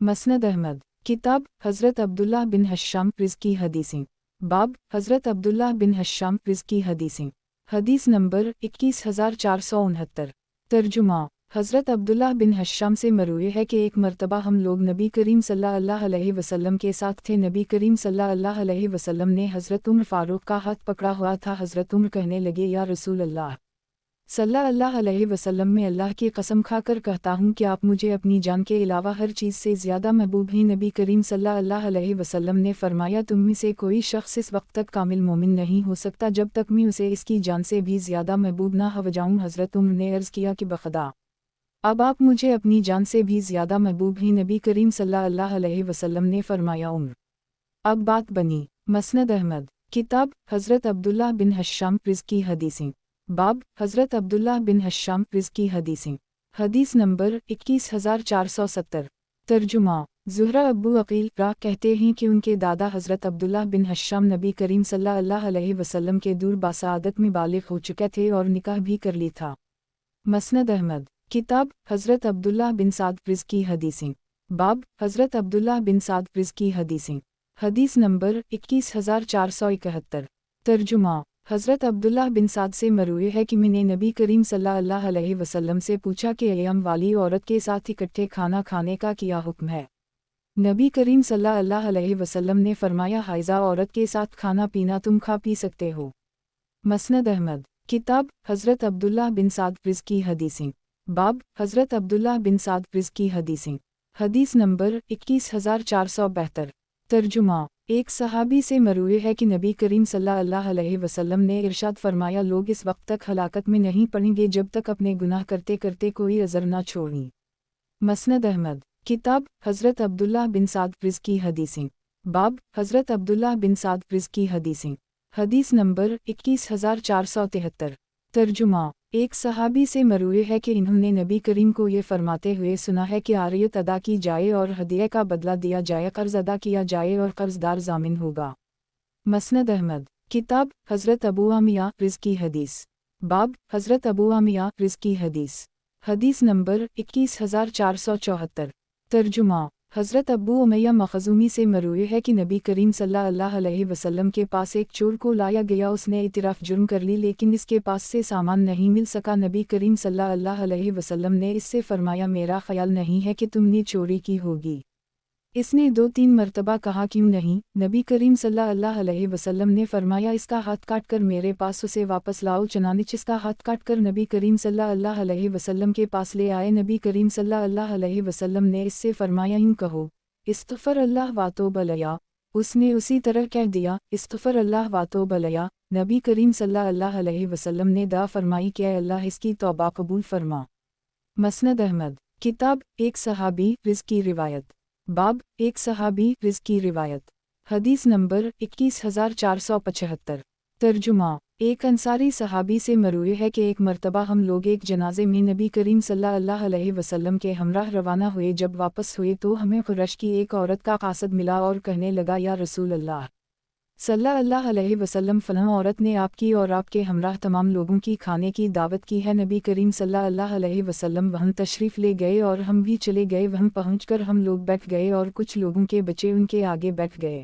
मसनद अहमद किताब हज़रत अब्दुल्लाह बिन हश्शाम रिज़्क़ी हदीसें। बाब हज़रत अब्दुल्लाह बिन हश्शाम रिज़्क़ी हदीसें। हदीस नंबर 21469। तर्जुमा हज़रत अब्दुल्लाह बिन हश्शाम से मरवी है कि एक मरतबा हम लोग नबी करीम सल्लल्लाहु अलैहि वसल्लम के साथ थे। नबी करीम सल्लल्लाहु अलैहि वसल्लम ने हज़रत उमर फ़ारूक का हाथ पकड़ा हुआ था। हज़रत उमर कहने लगे, या रसूल अल्लाह सल्लल्लाहु अलैहि वसल्लम, मैं अल्लाह की कसम खाकर कहता हूँ कि आप मुझे अपनी जान के अलावा हर चीज़ से ज़्यादा महबूब हैं। नबी करीम सल्लल्लाहु अलैहि वसल्लम ने फरमाया, तुम में से कोई शख्स इस वक्त तक कामिल मोमिन नहीं हो सकता जब तक मैं उसे इसकी जान से भी ज़्यादा महबूब ना हो जाऊँ। हज़रत उमर ने अर्ज़ किया कि बख़ुदा, अब आप मुझे अपनी जान से भी ज़्यादा महबूब हैं। नबी करीम सल्लल्लाहु अलैहि वसल्लम ने फरमाया, उम्र। अब बात बनी। मसनद अहमद किताब हज़रत अब्दुल्लाह बिन हश्शाम रिज़्क़ी हदीसें। बाब हज़रत अब्दुल्लाह बिन हश्शाम रिज़्क़ी हदीसें। हदीस नंबर 21470। तर्जुमा ज़ुहरा अब्बू अक़ील रा कहते हैं कि उनके दादा हज़रत अब्दुल्लाह बिन हश्शाम नबी करीम सल्लल्लाहु अलैहि वसल्लम के दूर बासादत में बालिग़ हो चुके थे और निकाह भी कर ली था। मसनद अहमद किताब हज़रत अब्दुल्लाह बिन साद रिज़्क़ी हदीसें। बाब हज़रत अब्दुल्लाह बिन साद रिज़्क़ी हदीसें। हदीस नंबर 21471। तर्जुमा हज़रत अब्दुल्लाह बिन साद से मरवी है कि मैंने नबी करीम सल्लल्लाहु अलैहि वसल्लम से पूछा कि अय्याम वाली औरत के साथ इकट्ठे खाना खाने का क्या हुक्म है। नबी करीम सल्लल्लाहु अलैहि वसल्लम ने फरमाया, हाइज़ा औरत के साथ खाना पीना तुम खा पी सकते हो। मसनद अहमद किताब हज़रत अब्दुल्लाह बिन साद रिज़्क़ी हदीसें। बाब हज़रत अब्दुल्लाह बिन साद रिज़्क़ी हदीसें। हदीस नंबर 21472। तर्जुमा एक सहाबी से मरवी है कि नबी करीम सल्लल्लाहु अलैहि वसल्लम ने इरशाद फरमाया, लोग इस वक्त तक हलाकत में नहीं पड़ेंगे जब तक अपने गुनाह करते करते कोई अज़र ना छोड़ें। مسند احمد کتاب حضرت عبداللہ بن سعد رزقی حدیثیں باب حضرت عبداللہ بن سعد رزقی حدیثیں حدیث نمبر 21473 ترجمہ ایک صحابی سے مروی ہے کہ انہوں نے نبی کریم کو یہ فرماتے ہوئے سنا ہے کہ عاریت ادا کی جائے اور ہدیہ کا بدلہ دیا جائے، قرض ادا کیا جائے اور قرض دار ضامن ہوگا۔ مسند احمد کتاب حضرت ابو عامیہ رزقی حدیث باب حضرت ابو عامیہ رزقی حدیث حدیث نمبر 21474 ترجمہ حضرت ابو امیہ مخزومی سے مروی ہے کہ نبی کریم صلی اللہ علیہ وسلم کے پاس ایک چور کو لایا گیا، اس نے اعتراف جرم کر لی لیکن اس کے پاس سے سامان نہیں مل سکا۔ نبی کریم صلی اللہ علیہ وسلم نے اس سے فرمایا میرا خیال نہیں ہے کہ تم نے چوری کی ہوگی۔ اس نے 2-3 مرتبہ کہا کیوں نہیں؟ نبی کریم صلی اللہ علیہ وسلم نے فرمایا اس کا ہاتھ کاٹ کر میرے پاس اسے واپس لاؤ، چنانچہ اس کا ہاتھ کاٹ کر نبی کریم صلی اللہ علیہ وسلم کے پاس لے آئے۔ نبی کریم صلی اللہ علیہ وسلم نے اس سے فرمایا یوں کہو استغفر اللہ واتوب الیہ۔ اس نے اسی طرح کہہ دیا استغفر اللہ واتوب الیہ۔ نبی کریم صلی اللہ علیہ وسلم نے دعا فرمائی کہ اے اللہ اس کی توبہ قبول فرما۔ مسند احمد کتاب ایک صحابی رزقی روایت باب ایک صحابی رزقی روایت حدیث نمبر 21475 ترجمہ ایک انصاری صحابی سے مروی ہے کہ ایک مرتبہ ہم لوگ ایک جنازے میں نبی کریم صلی اللہ علیہ وسلم کے ہمراہ روانہ ہوئے، جب واپس ہوئے تو ہمیں قریش کی ایک عورت کا قاصد ملا اور کہنے لگا یا رسول اللہ صلی اللہ علیہ وسلم، فلاں عورت نے آپ کی اور آپ کے ہمراہ تمام لوگوں کی کھانے کی دعوت کی ہے۔ نبی کریم صلی اللہ علیہ وسلم وہاں تشریف لے گئے اور ہم بھی چلے گئے۔ وہاں پہنچ کر ہم لوگ بیٹھ گئے اور کچھ لوگوں کے بچے ان کے آگے بیٹھ گئے۔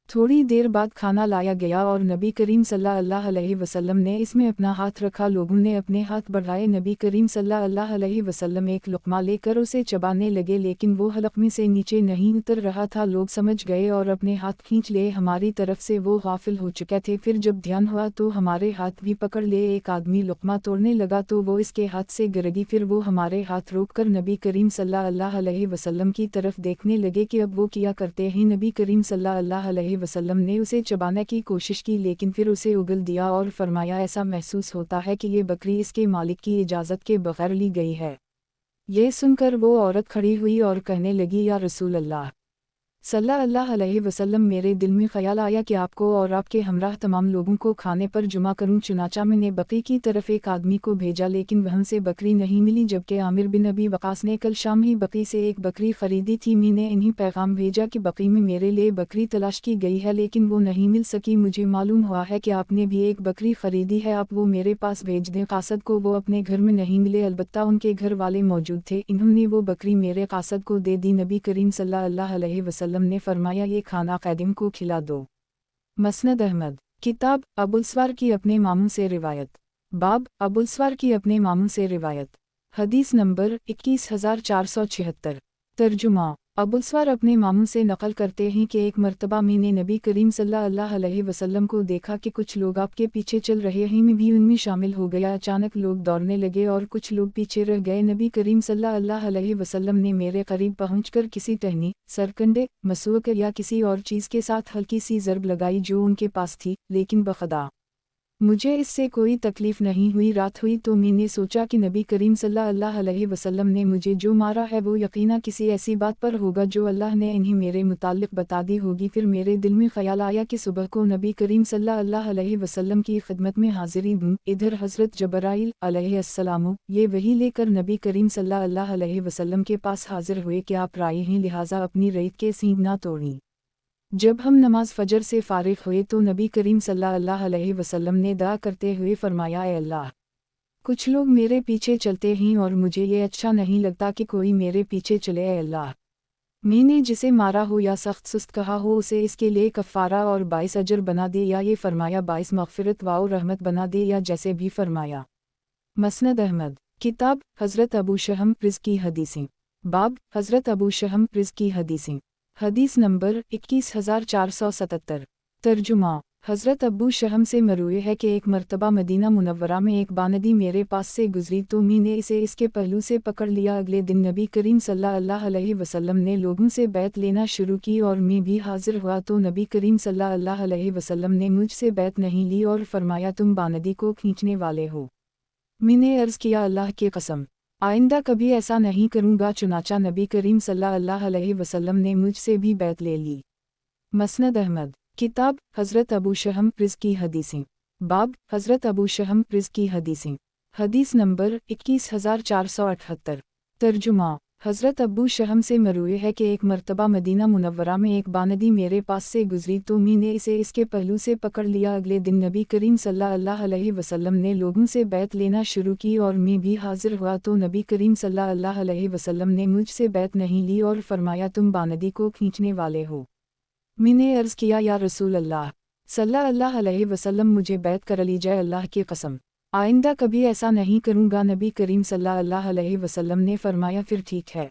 تھوڑی دیر بعد کھانا لایا گیا اور نبی کریم صلی اللہ علیہ وسلم نے اس میں اپنا ہاتھ رکھا، لوگوں نے اپنے ہاتھ بڑھائے۔ نبی کریم صلی اللہ علیہ وسلم ایک لقمہ لے کر اسے چبانے لگے لیکن وہ حلقے سے نیچے نہیں اتر رہا تھا۔ لوگ سمجھ گئے اور اپنے ہاتھ کھینچ لے، ہماری طرف سے وہ غافل ہو چکے تھے۔ پھر جب دھیان ہوا تو ہمارے ہاتھ بھی پکڑ لے، ایک آدمی لقمہ توڑنے لگا تو وہ اس کے ہاتھ سے گرگی، پھر وہ ہمارے ہاتھ روک کر نبی کریم صلی اللہ علیہ وسلم کی طرف دیکھنے لگے کہ اب وہ کیا کرتے ہیں۔ نبی کریم صلی اللہ علیہ وسلم نے اسے چبانے کی کوشش کی لیکن پھر اسے اگل دیا اور فرمایا ایسا محسوس ہوتا ہے کہ یہ بکری اس کے مالک کی اجازت کے بغیر لی گئی ہے۔ یہ سن کر وہ عورت کھڑی ہوئی اور کہنے لگی یا رسول اللہ صلی اللہ علیہ وسلم، میرے دل میں خیال آیا کہ آپ کو اور آپ کے ہمراہ تمام لوگوں کو کھانے پر جمع کروں، چنانچہ میں نے بقی کی طرف ایک آدمی کو بھیجا لیکن وہاں سے بکری نہیں ملی، جبکہ عامر بن ابی وقاص نے کل شام ہی بقی سے ایک بکری خریدی تھی۔ میں نے انہیں پیغام بھیجا کہ بقی میں میرے لیے بکری تلاش کی گئی ہے لیکن وہ نہیں مل سکی، مجھے معلوم ہوا ہے کہ آپ نے بھی ایک بکری خریدی ہے، آپ وہ میرے پاس بھیج دیں۔ قاصد کو وہ اپنے گھر میں نہیں ملے، البتہ ان کے گھر والے موجود تھے، انہوں نے وہ بکری میرے قاصد کو دے دی۔ نبی کریم صلی اللہ علیہ وسلم نے فرمایا یہ کھانا قیدی کو کھلا دو۔ مسند احمد کتاب ابوالسوار کی اپنے ماموں سے روایت باب ابوالسوار کی اپنے ماموں سے روایت حدیث نمبر 21476 ترجمہ ابوالسوار اپنے ماموں سے نقل کرتے ہیں کہ ایک مرتبہ میں نے نبی کریم صلی اللہ علیہ وسلم کو دیکھا کہ کچھ لوگ آپ کے پیچھے چل رہے ہیں، میں بھی ان میں شامل ہو گیا۔ اچانک لوگ دوڑنے لگے اور کچھ لوگ پیچھے رہ گئے۔ نبی کریم صلی اللہ علیہ وسلم نے میرے قریب پہنچ کر کسی ٹہنی، سرکنڈے، مسوک یا کسی اور چیز کے ساتھ ہلکی سی ضرب لگائی جو ان کے پاس تھی، لیکن بخدا مجھے اس سے کوئی تکلیف نہیں ہوئی۔ رات ہوئی تو میں نے سوچا کہ نبی کریم صلی اللہ علیہ وسلم نے مجھے جو مارا ہے وہ یقینا کسی ایسی بات پر ہوگا جو اللہ نے انہیں میرے متعلق بتا دی ہوگی۔ پھر میرے دل میں خیال آیا کہ صبح کو نبی کریم صلی اللہ علیہ وسلم کی خدمت میں حاضری دوں۔ ادھر حضرت جبرائیل علیہ السلام یہ وحی لے کر نبی کریم صلی اللہ علیہ وسلم کے پاس حاضر ہوئے کہ آپ رائے ہیں، لہٰذا اپنی ریت کے سینگ نہ توڑیں۔ جب ہم نماز فجر سے فارغ ہوئے تو نبی کریم صلی اللہ علیہ وسلم نے دعا کرتے ہوئے فرمایا اے اللہ، کچھ لوگ میرے پیچھے چلتے ہیں اور مجھے یہ اچھا نہیں لگتا کہ کوئی میرے پیچھے چلے۔ اے اللہ، میں نے جسے مارا ہو یا سخت سست کہا ہو اسے اس کے لیے کفارہ اور باعث اجر بنا دے، یا یہ فرمایا باعث مغفرت و رحمت بنا دے، یا جیسے بھی فرمایا۔ مسند احمد کتاب حضرت ابو شہم رزقی حدیثیں باب حضرت ابو شہم رزقی حدیثیں حدیث نمبر 21477 ترجمہ حضرت ابو شہم سے مروی ہے کہ ایک مرتبہ مدینہ منورہ میں ایک باندی میرے پاس سے گزری تو میں نے اسے اس کے پہلو سے پکڑ لیا۔ اگلے دن نبی کریم صلی اللہ علیہ وسلم نے لوگوں سے بیعت لینا شروع کی اور میں بھی حاضر ہوا تو نبی کریم صلی اللہ علیہ وسلم نے مجھ سے بیعت نہیں لی اور فرمایا تم باندی کو کھینچنے والے ہو۔ میں نے عرض کیا اللہ کی قسم आइंदा कभी ऐसा नहीं करूँगा। चुनाचा नबी करीम सल्लल्लाहु अलैहि वसल्लम ने मुझसे भी बैत ले ली। मसनद अहमद। किताब हज़रत अबू शहम प्रिज़ की हदीसें। बाब हज़रत अबू शहम प्रिज़ की हदीसें। हदीस नंबर 21478। तर्जुमा। हज़रत अबू शहम से मरूए है कि एक मर्तबा मदीना मुनव्वरा में एक बानदी मेरे पास से गुजरी तो मैंने इसे इसके पहलू से पकड़ लिया। अगले दिन नबी करीम सल्लल्लाहु अलैहि वसल्लम ने लोगों से बैत लेना शुरू की और मैं भी हाजिर हुआ तो नबी करीम सल्लल्लाहु अलैहि वसल्लम ने मुझसे बैत नहीं ली और फरमाया तुम बानदी को खींचने वाले हो। मैंने अर्ज़ किया या रसूल अल्लाह सल्लल्लाहु अलैहि वसल्लम मुझे बैत कर लीजिए, अल्लाह की कसम आइंदा कभी ऐसा नहीं करूँगा। नबी करीम सल्लल्लाहु अलैहि वसल्लम ने फरमाया फिर ठीक है।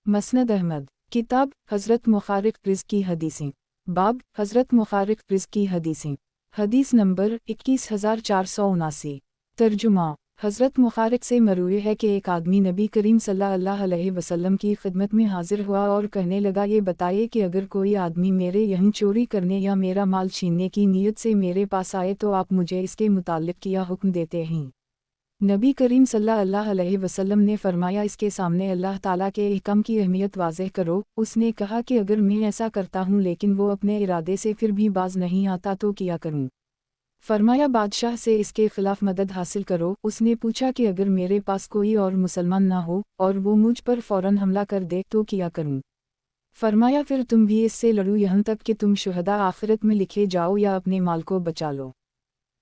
मसनद अहमद। किताब हज़रत मुखारिक प्रिज़ की हदीसें। बाब हज़रत मुखारिक प्रिज़ की हदीसें। हदीस नंबर 21479। तर्जुमा। हज़रत मुखारिक से मरूए है कि एक आदमी नबी करीम सल्लल्लाहु अलैहि वसल्लम की खिदमत में हाजिर हुआ और कहने लगा ये बताइए कि अगर कोई आदमी मेरे यहीं चोरी करने या मेरा माल छीनने की नीयत से मेरे पास आए तो आप मुझे इसके मुताल्लिक़ क्या हुक्म देते हैं। नबी करीम सल्लल्लाहु अलैहि वसल्लम ने फरमाया इसके सामने अल्लाह ताला के अहकाम की अहमियत वाज़ेह करो। उसने कहा कि अगर मैं ऐसा करता हूँ लेकिन वो अपने इरादे से फिर भी बाज नहीं आता तो क्या करूँ। फरमाया बादशाह से इसके खिलाफ मदद हासिल करो। उसने पूछा कि अगर मेरे पास कोई और मुसलमान ना हो और वो मुझ पर फ़ौरन हमला कर दे तो क्या करूं। फरमाया फिर तुम भी इससे लड़ो यहाँ तक कि तुम शुहदा आखिरत में लिखे जाओ या अपने माल को बचा लो।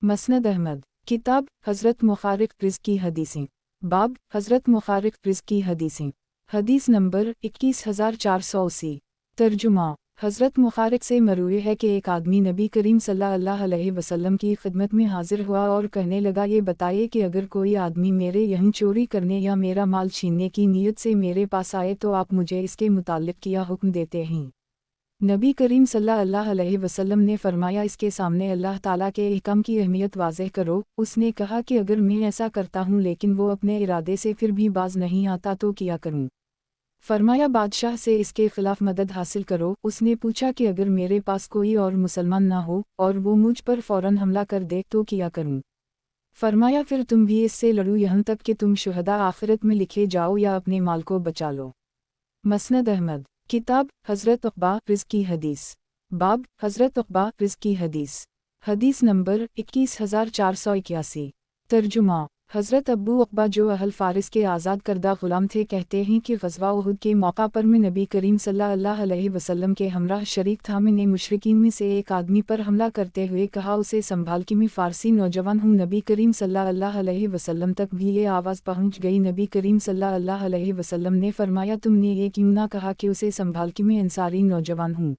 मसनद अहमद। किताब हज़रत मुखारिक प्रिज़ की हदीसें। बाब हज़रत मुखारिक प्रिज़ की हदीसें। हदीस नंबर 21480। तर्जुमा। हज़रत मुखारिक से मरूए है कि एक आदमी नबी करीम सल्लल्लाहु अलैहि वसल्लम की खिदमत में हाजिर हुआ और कहने लगा ये बताइए कि अगर कोई आदमी मेरे यहीं चोरी करने या मेरा माल छीनने की नीयत से मेरे पास आए तो आप मुझे इसके मुताल्लिक़ क्या हुक्म देते हैं। नबी करीम सल्लल्लाहु अलैहि वसल्लम ने फरमाया इसके सामने अल्लाह ताला के अहकाम की अहमियत वाज़ेह करो। उसने कहा कि अगर मैं ऐसा करता हूँ लेकिन वो अपने इरादे से फिर भी बाज नहीं आता तो क्या करूँ। फरमाया बादशाह से इसके खिलाफ मदद हासिल करो। उसने पूछा कि अगर मेरे पास कोई और मुसलमान ना हो और वो मुझ पर फ़ौरन हमला कर दे तो क्या करूं। फरमाया फिर तुम भी इससे लड़ो यहाँ तक कि तुम शुहदा आखिरत में लिखे जाओ या अपने माल को बचा लो। मसनद अहमद। किताब हज़रत उक़बा प्रिज़ की हदीस। बाब हज़रत उक़बा प्रिज़ की हदीस। हदीस नंबर 21481। तर्जुमा। हज़रत अबू उक़बा जो अहल फ़ारिस के आज़ाद करदा ग़ुलाम थे कहते हैं कि ग़ज़वा उहुद के मौका पर मैं नबी करीम सल्लल्लाहु अलैहि वसल्लम के हमराह शरीक था। मैंने मुशरिकीन में से एक आदमी पर हमला करते हुए कहा उसे संभाल कि मैं फ़ारसी नौजवान हूँ। नबी करीम सल्लल्लाहु अलैहि वसल्लम तक भी ये आवाज़ पहुँच गई। नबी करीम सल्लल्लाहु अलैहि वसल्लम ने फरमाया तुमने ये क्यों ना कहा कि उसे संभाल कि मैं अंसारी नौजवान हूँ।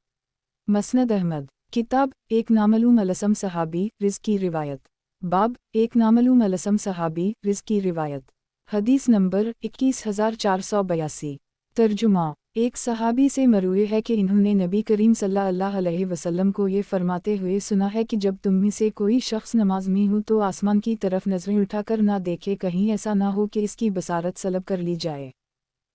मसनद अहमद। किताब एक नामालूम अलसम सहाबी रिज़ की रिवायत। बाब एक नामालूम अलसम सहाबी रिज़ की रिवायत। हदीस नंबर 21482। तर्जुमा। एक सहाबी से मरूए है कि इन्होंने नबी करीम सल्लल्लाहु अलैहि वसल्लम को ये फरमाते हुए सुना है कि जब तुम में से कोई शख्स नमाज में हो तो आसमान की तरफ नज़रें उठाकर ना देखे, कहीं ऐसा ना हो कि इसकी बसारत सलब कर ली जाए।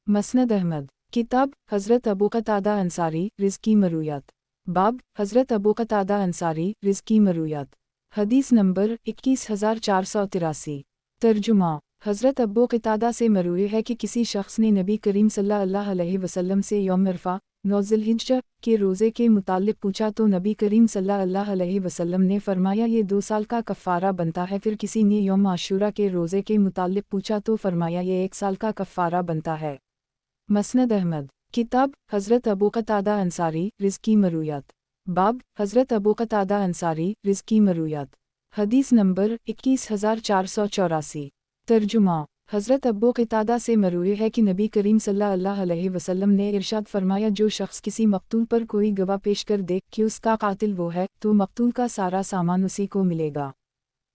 मसनद अहमद। किताब हज़रत अबू क़तादा अंसारी रिज़ की मरूयात। बाब हज़रत अबू क़तादा अंसारी रिज़ की मरूयात। हदीस नंबर 21483। तर्जुमा। हज़रत अबू क़तादा से मरूए है कि किसी शख्स ने नबी करीम सल्लल्लाहु अलैहि वसल्लम से यौम अरफा 9 ज़िलहिज्जा के रोज़े के मुताल्लिक़ पूछा तो नबी करीम सल्लल्लाहु अलैहि वसल्लम ने फरमाया ये 2 साल का कफ़ारा बनता है। फिर किसी ने यौम आशूरा के रोज़े के मुताल्लिक़ पूछा तो फरमाया ये 1 साल का कफ़ारा बनता है। मसनद अहमद। किताब हज़रत अबू क़तादा अंसारी रिज़ की मरूयात। बाब हज़रत अबू क़तादा अंसारी रिज़ की मरूयात। हदीस नंबर 21484। तर्जुमा। हज़रत अबू क़तादा से मरूए है कि नबी करीम सल्लल्लाहु अलैहि वसल्लम ने इरशाद फरमाया जो शख्स किसी मक़तूल पर कोई गवाह पेश कर दे कि उसका कातिल वो है तो मक़तूल का सारा सामान उसी को मिलेगा।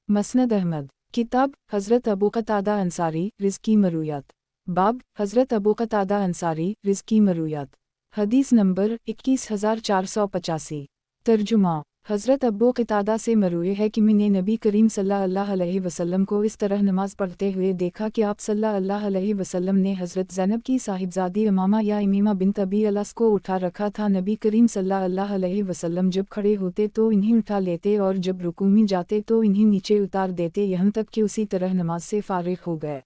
मसनद अहमद। किताब हज़रत अबू क़तादा अंसारी रिज़ की मरूयात। बाब हज़रत अबू क़तादा अंसारी रिज़ की मरूयात। हदीस नंबर 21485। तर्जुमा। हज़रत अबू क़तादा से मरूए है कि मैंने नबी करीम सल्लल्लाहु अलैहि वसल्लम को इस तरह नमाज पढ़ते हुए देखा कि आप सल्लल्लाहु अलैहि वसल्लम ने हज़रत ज़ैनब की साहिबजादी अमामा या इमीमा बिन्त अबी अलस को उठा रखा था। नबी करीम सल्लल्लाहु अलैहि वसल्लम जब खड़े होते तो इन्हें उठा लेते और जब रुकू में जाते तो इन्हें नीचे उतार देते, यहाँ तक कि उसी तरह नमाज से फ़ारिग़ हो गए।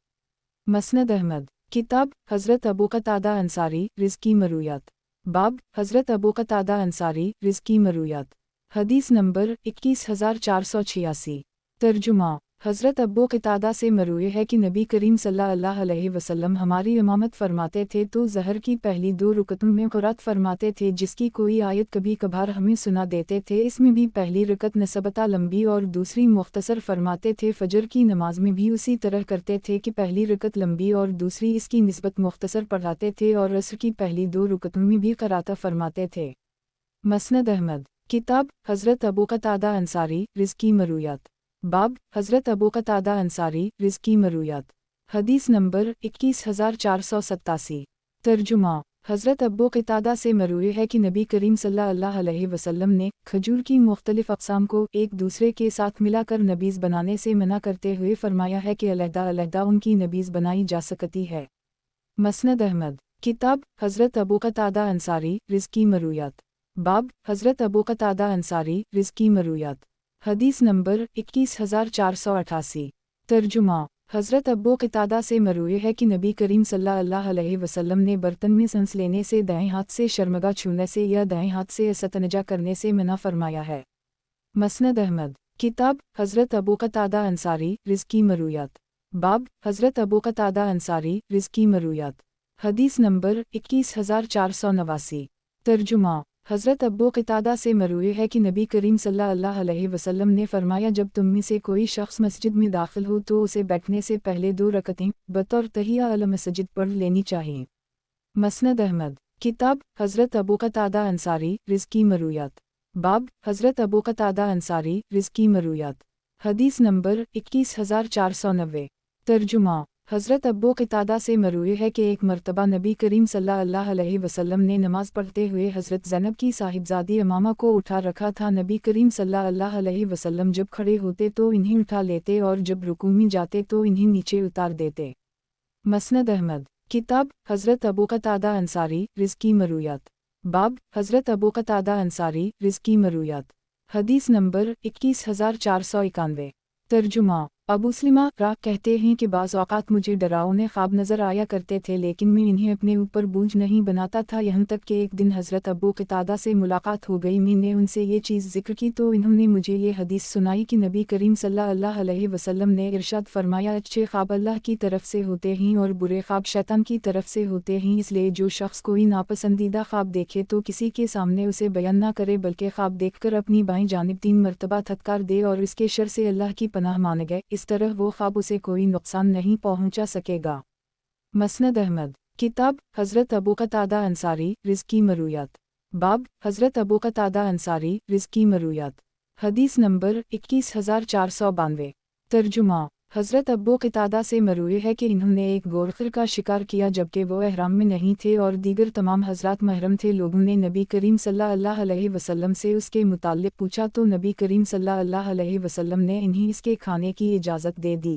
मसनद अहमद। किताब हज़रत अबू क़तादा अंसारी रिज़्की मरूयात। बाब हज़रत अबू क़तादा अंसारी रिज़्की मरूयात। हदीस नंबर 21486। तर्जुमा हज़रत अबू क़तादा से मरूए है कि नबी करीम सल्लल्लाहु अलैहि वसल्लम हमारी इमामत फरमाते थे तो ज़हर की पहली 2 रुकतों में क़ुरात फरमाते थे, जिसकी कोई आयत कभी कभार हमें सुना देते थे। इसमें भी पहली रकत नस्बता लंबी और दूसरी मुख्तसर फरमाते थे। फजर की नमाज में भी उसी तरह करते थे कि पहली रकत लंबी और दूसरी इसकी निस्बत मुख्तसर पढ़ाते थे, और असर की पहली 2 रुकतों में भी क़रात फरमाते थे। मसनद अहमद। किताब हज़रत अबू क़तादा अंसारी रिज़्की मरूयात। बाब हज़रत अबू क़तादा अंसारी रिज़्की मरूयात। हदीस नंबर 21487। तर्जुमा हज़रत अबू क़तादा से मरूए है कि नबी करीम सल्लल्लाहु अलैहि वसल्लम ने खजूर की मुख्तलिफ़ अक़साम को एक दूसरे के साथ मिलाकर नबीज़ बनाने से मना करते हुए फ़रमाया है कि अलहदा-अलहदा उनकी नबीज़ बनाई जा सकती है। मसनद अहमद। किताब हज़रत अबू क़तादा अंसारी रिज़्की मरूयात। बाब हज़रत अबू क़तादा अंसारी रिज़्की मरूयात। हदीस नंबर 21488। तर्जुमा हज़रत अबू क़तादा से मरूए है कि नबी करीम सल्लल्लाहु अलैहि वसल्लम ने बर्तन में सांस लेने से दाएं हाथ से शर्मगा छूने से या दाएं हाथ से इस्तंजा करने से मना फरमाया है। मसनद अहमद। किताब हज़रत अबू क़तादा अंसारी रिज़्की मरूयात। बाब हज़रत अबू क़तादा अंसारी रिज़्की मरूयात। हदीस नंबर 21489। तर्जुमा हज़रत अबू क़तादा से मरूए है कि नबी करीम सल्लल्लाहु अलैहि वसल्लम ने फरमाया, जब तुम में से कोई शख्स मस्जिद में दाखिल हो तो उसे बैठने से पहले 2 रकतें बतौर तहिया अल मस्जिद पढ़ लेनी चाहिए। मसनद अहमद। किताब हज़रत अबू क़तादा अंसारी रिज़्की मरूयात। बाब हज़रत अबू क़तादा अंसारी रिज़्की मरूयात। हदीस नंबर 21490। तर्जुमा हज़रत अबू क़तादा से मरूए है कि एक मरतबा नबी करीम सल्लल्लाहु अलैहि वसल्लम ने नमाज़ पढ़ते हुए हज़रत ज़ैनब की साहिबजादी अमामा को उठा रखा था। नबी करीम सल्लल्लाहु अलैहि वसल्लम जब खड़े होते तो इन्हें उठा लेते और जब रुकू में जाते तो इन्हें नीचे उतार देते। मसनद अहमद। किताब हज़रत अबू क़तादा अंसारी रिज़्की मरूयात। बाब हज़रत अबू क़तादा अंसारी रिज़्की मरूयात। हदीस नंबर 21491। तर्जुमा अबू सलीमा रा कहते हैं कि बाज़ औक़ात मुझे डरावने ख्वाब नज़र आया करते थे, लेकिन मैं इन्हें अपने ऊपर बोझ नहीं बनाता था, यहाँ तक कि एक दिन हज़रत अबू क़तादा से मुलाकात हो गई। मैंने उनसे ये चीज़ ज़िक्र की तो इन्होंने मुझे ये हदीस सुनाई कि नबी करीम सल्लल्लाहु अलैहि वसल्लम ने इरशाद फरमाया, अच्छे ख्वाब अल्लाह की तरफ से होते हैं और बुरे ख्वाब शैतान की तरफ से होते हैं। इसलिए जो शख्स कोई नापसंदीदा ख्वाब देखे तो किसी के सामने उसे बयान न करे, बल्कि ख्वाब देखकर अपनी बाएं जानिब 3 मरतबा थत्कार दे और इसके शर से अल्लाह की पनाह मांगे। इस तरह वो ख्वाब उसे कोई नुकसान नहीं पहुंचा सकेगा। मसनद अहमद। किताब हज़रत अबू क़तादा अंसारी रिज़्की मरूयात। बाब हज़रत अबू क़तादा अंसारी रिज़्की मरूयात। हदीस नंबर 21492। तर्जुमा हज़रत अबू क़तादा से मरूए है कि इन्होंने एक गोरखर का शिकार किया जबकि वो एहराम में नहीं थे और दीगर तमाम हज़रात महरम थे। लोगों ने नबी करीम सल्लल्लाहु अलैहि वसल्लम से उसके मुताल्लिक़ पूछा तो नबी करीम सल्लल्लाहु अलैहि वसल्लम ने इन्हें इसके खाने की इजाज़त दे दी।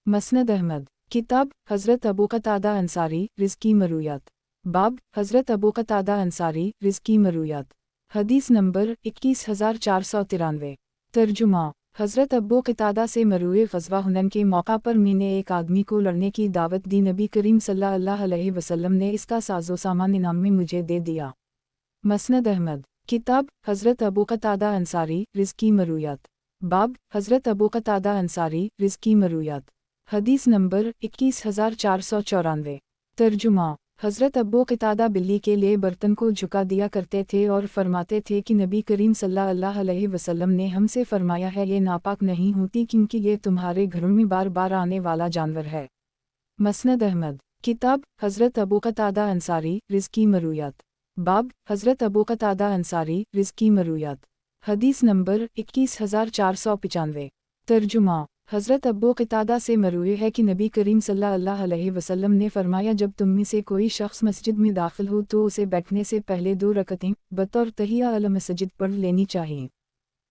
मसनद अहमद। किताब हज़रत अबू क़तादा अंसारी रिज़्की मरूयात। बाब हज़रत अबू क़तादा अंसारी रिज़्की मरूयात। हदीस नंबर 21493। तर्जुमा हज़रत अबू क़तादा से मरूए ग़ज़वा हुनैन के मौका पर मैंने एक आदमी को लड़ने की दावत दी। नबी करीम सल्लल्लाहु अलैहि वसल्लम ने इसका साज़ो सामान इनाम में मुझे दे दिया। मसनद अहमद। किताब हज़रत अबू क़तादा अंसारी रिज़्की मरूयात। बाब हज़रत अबू क़तादा अंसारी रिज़्की मरूयात। हदीस नंबर 21494। तर्जुमा हज़रत अबू क़तादा बिल्ली के लिए बर्तन को झुका दिया करते थे और फरमाते थे कि नबी करीम सल्लल्लाहु अलैहि वसल्लम ने हमसे फरमाया है, ये नापाक नहीं होती क्योंकि ये तुम्हारे घरों में बार बार आने वाला जानवर है। मसनद अहमद। किताब हज़रत अबू क़तादा अंसारी रिज़्की मरूयात। बाब हज़रत अबू क़तादा अंसारी रिज़्की मरूयात। हदीस नंबर 21495। तर्जुमा हज़रत अबू क़तादा से मरूए है कि नबी करीम सल्लल्लाहु अलैहि वसल्लम ने फरमाया, जब तुम में से कोई शख्स मस्जिद में दाखिल हो तो उसे बैठने से पहले 2 रकतें बतौर तहिया अल मस्जिद पढ़ लेनी चाहिए।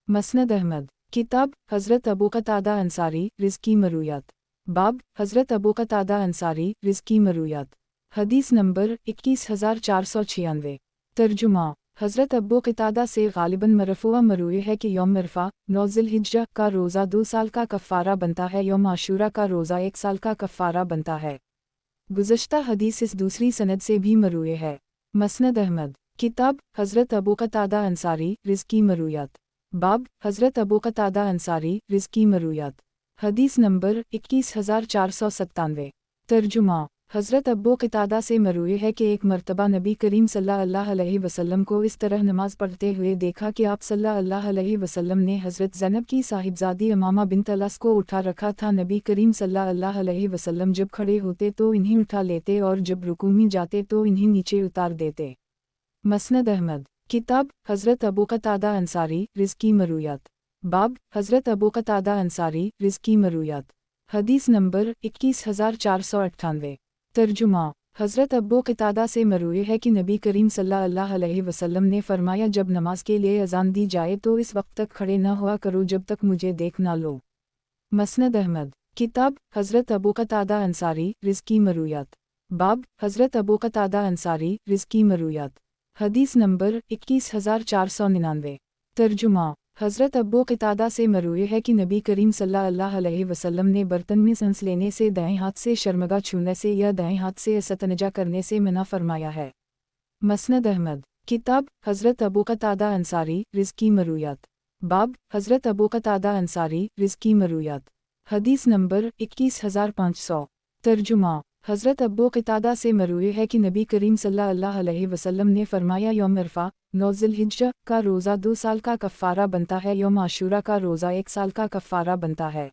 मसनद अहमद। किताब हज़रत अबू क़तादा अंसारी रिज़्की मरूयात। बाब हज़रत अबू क़तादा अंसारी रिज़्की मरूयात। हदीस नंबर 21496। तर्जुमा हज़रत अब्बू क़तादा से ग़ालिबन मरफ़ूआ मरूई है कि यौम अरफ़ा 9 ज़िलहिज्जा का रोज़ा 2 साल का कफ़ारा बनता है, यौम आशूरा का रोज़ा 1 साल का कफ़ारा बनता है। गुज़श्ता हदीस इस दूसरी सनद से भी मरूई है। मसनद अहमद किताब हज़रत अबू क़तादा अंसारी रिज़्की मरूयात। बाब हज़रत अबू क़तादा अंसारी रिज़्की मरूयात। हदीस नंबर 21497। तर्जुमा हज़रत अब्बू क़तादा से मरूई है कि एक मरतबा नबी करीम सल्लल्लाहु अलैहि वसल्लम को इस तरह नमाज पढ़ते हुए देखा कि आप सल्लल्लाहु अलैहि वसल्लम ने हज़रत ज़ैनब की साहिबजादी अमामा बिन्त अलस को उठा रखा था। नबी करीम सल्लल्लाहु अलैहि वसल्लम जब खड़े होते तो इन्हें उठा लेते और जब रुकू में जाते तो इन्हें नीचे उतार देते। मसनद अहमद किताब हज़रत अबू क़तादा अंसारी रिज़्की मरूयात। बाब हज़रत अबू क़तादा अंसारी रिज़्की मरूयात। हदीस नंबर 21498। तर्जुमा हज़रत अब्बू क़तादा से मरूई है कि नबी करीम सल्लल्लाहु अलैहि वसल्लम ने फरमाया, जब नमाज के लिए अज़ान दी जाए तो इस वक्त तक खड़े न हुआ करो जब तक मुझे देख ना लो। मसनद अहमद किताब हज़रत अबू क़तादा अंसारी रिज़्की मरूयात। बाब हज़रत अबू क़तादा अंसारी रिज़्की मरूयात। हदीस नंबर 21499। तर्जुमा हज़रत अब्बू क़तादा से मरूई है कि नबी करीम सल्लल्लाहु अलैहि वसल्लम ने बर्तन में सांस लेने से, दाएं हाथ से शर्मगा छूने से या दाएं हाथ से इस्तंजा करने से मना फरमाया है। मसनद अहमद किताब हज़रत अबू क़तादा अंसारी रिज़्की मरूयात। बाब हज़रत अबू क़तादा अंसारी रिज़्की मरूयात। हदीस नंबर 21500। तर्जुमा हज़रत अब्बू क़तादा से मरूई है कि नबी करीम सल्लल्लाहु अलैहि वसल्लम ने फरमाया, यौम अरफ़ा 9 ज़िलहिज्जा का रोज़ा 2 साल का कफ़ारा बनता है, यौम आशूरा का रोज़ा 1 साल का कफ़ारा बनता है।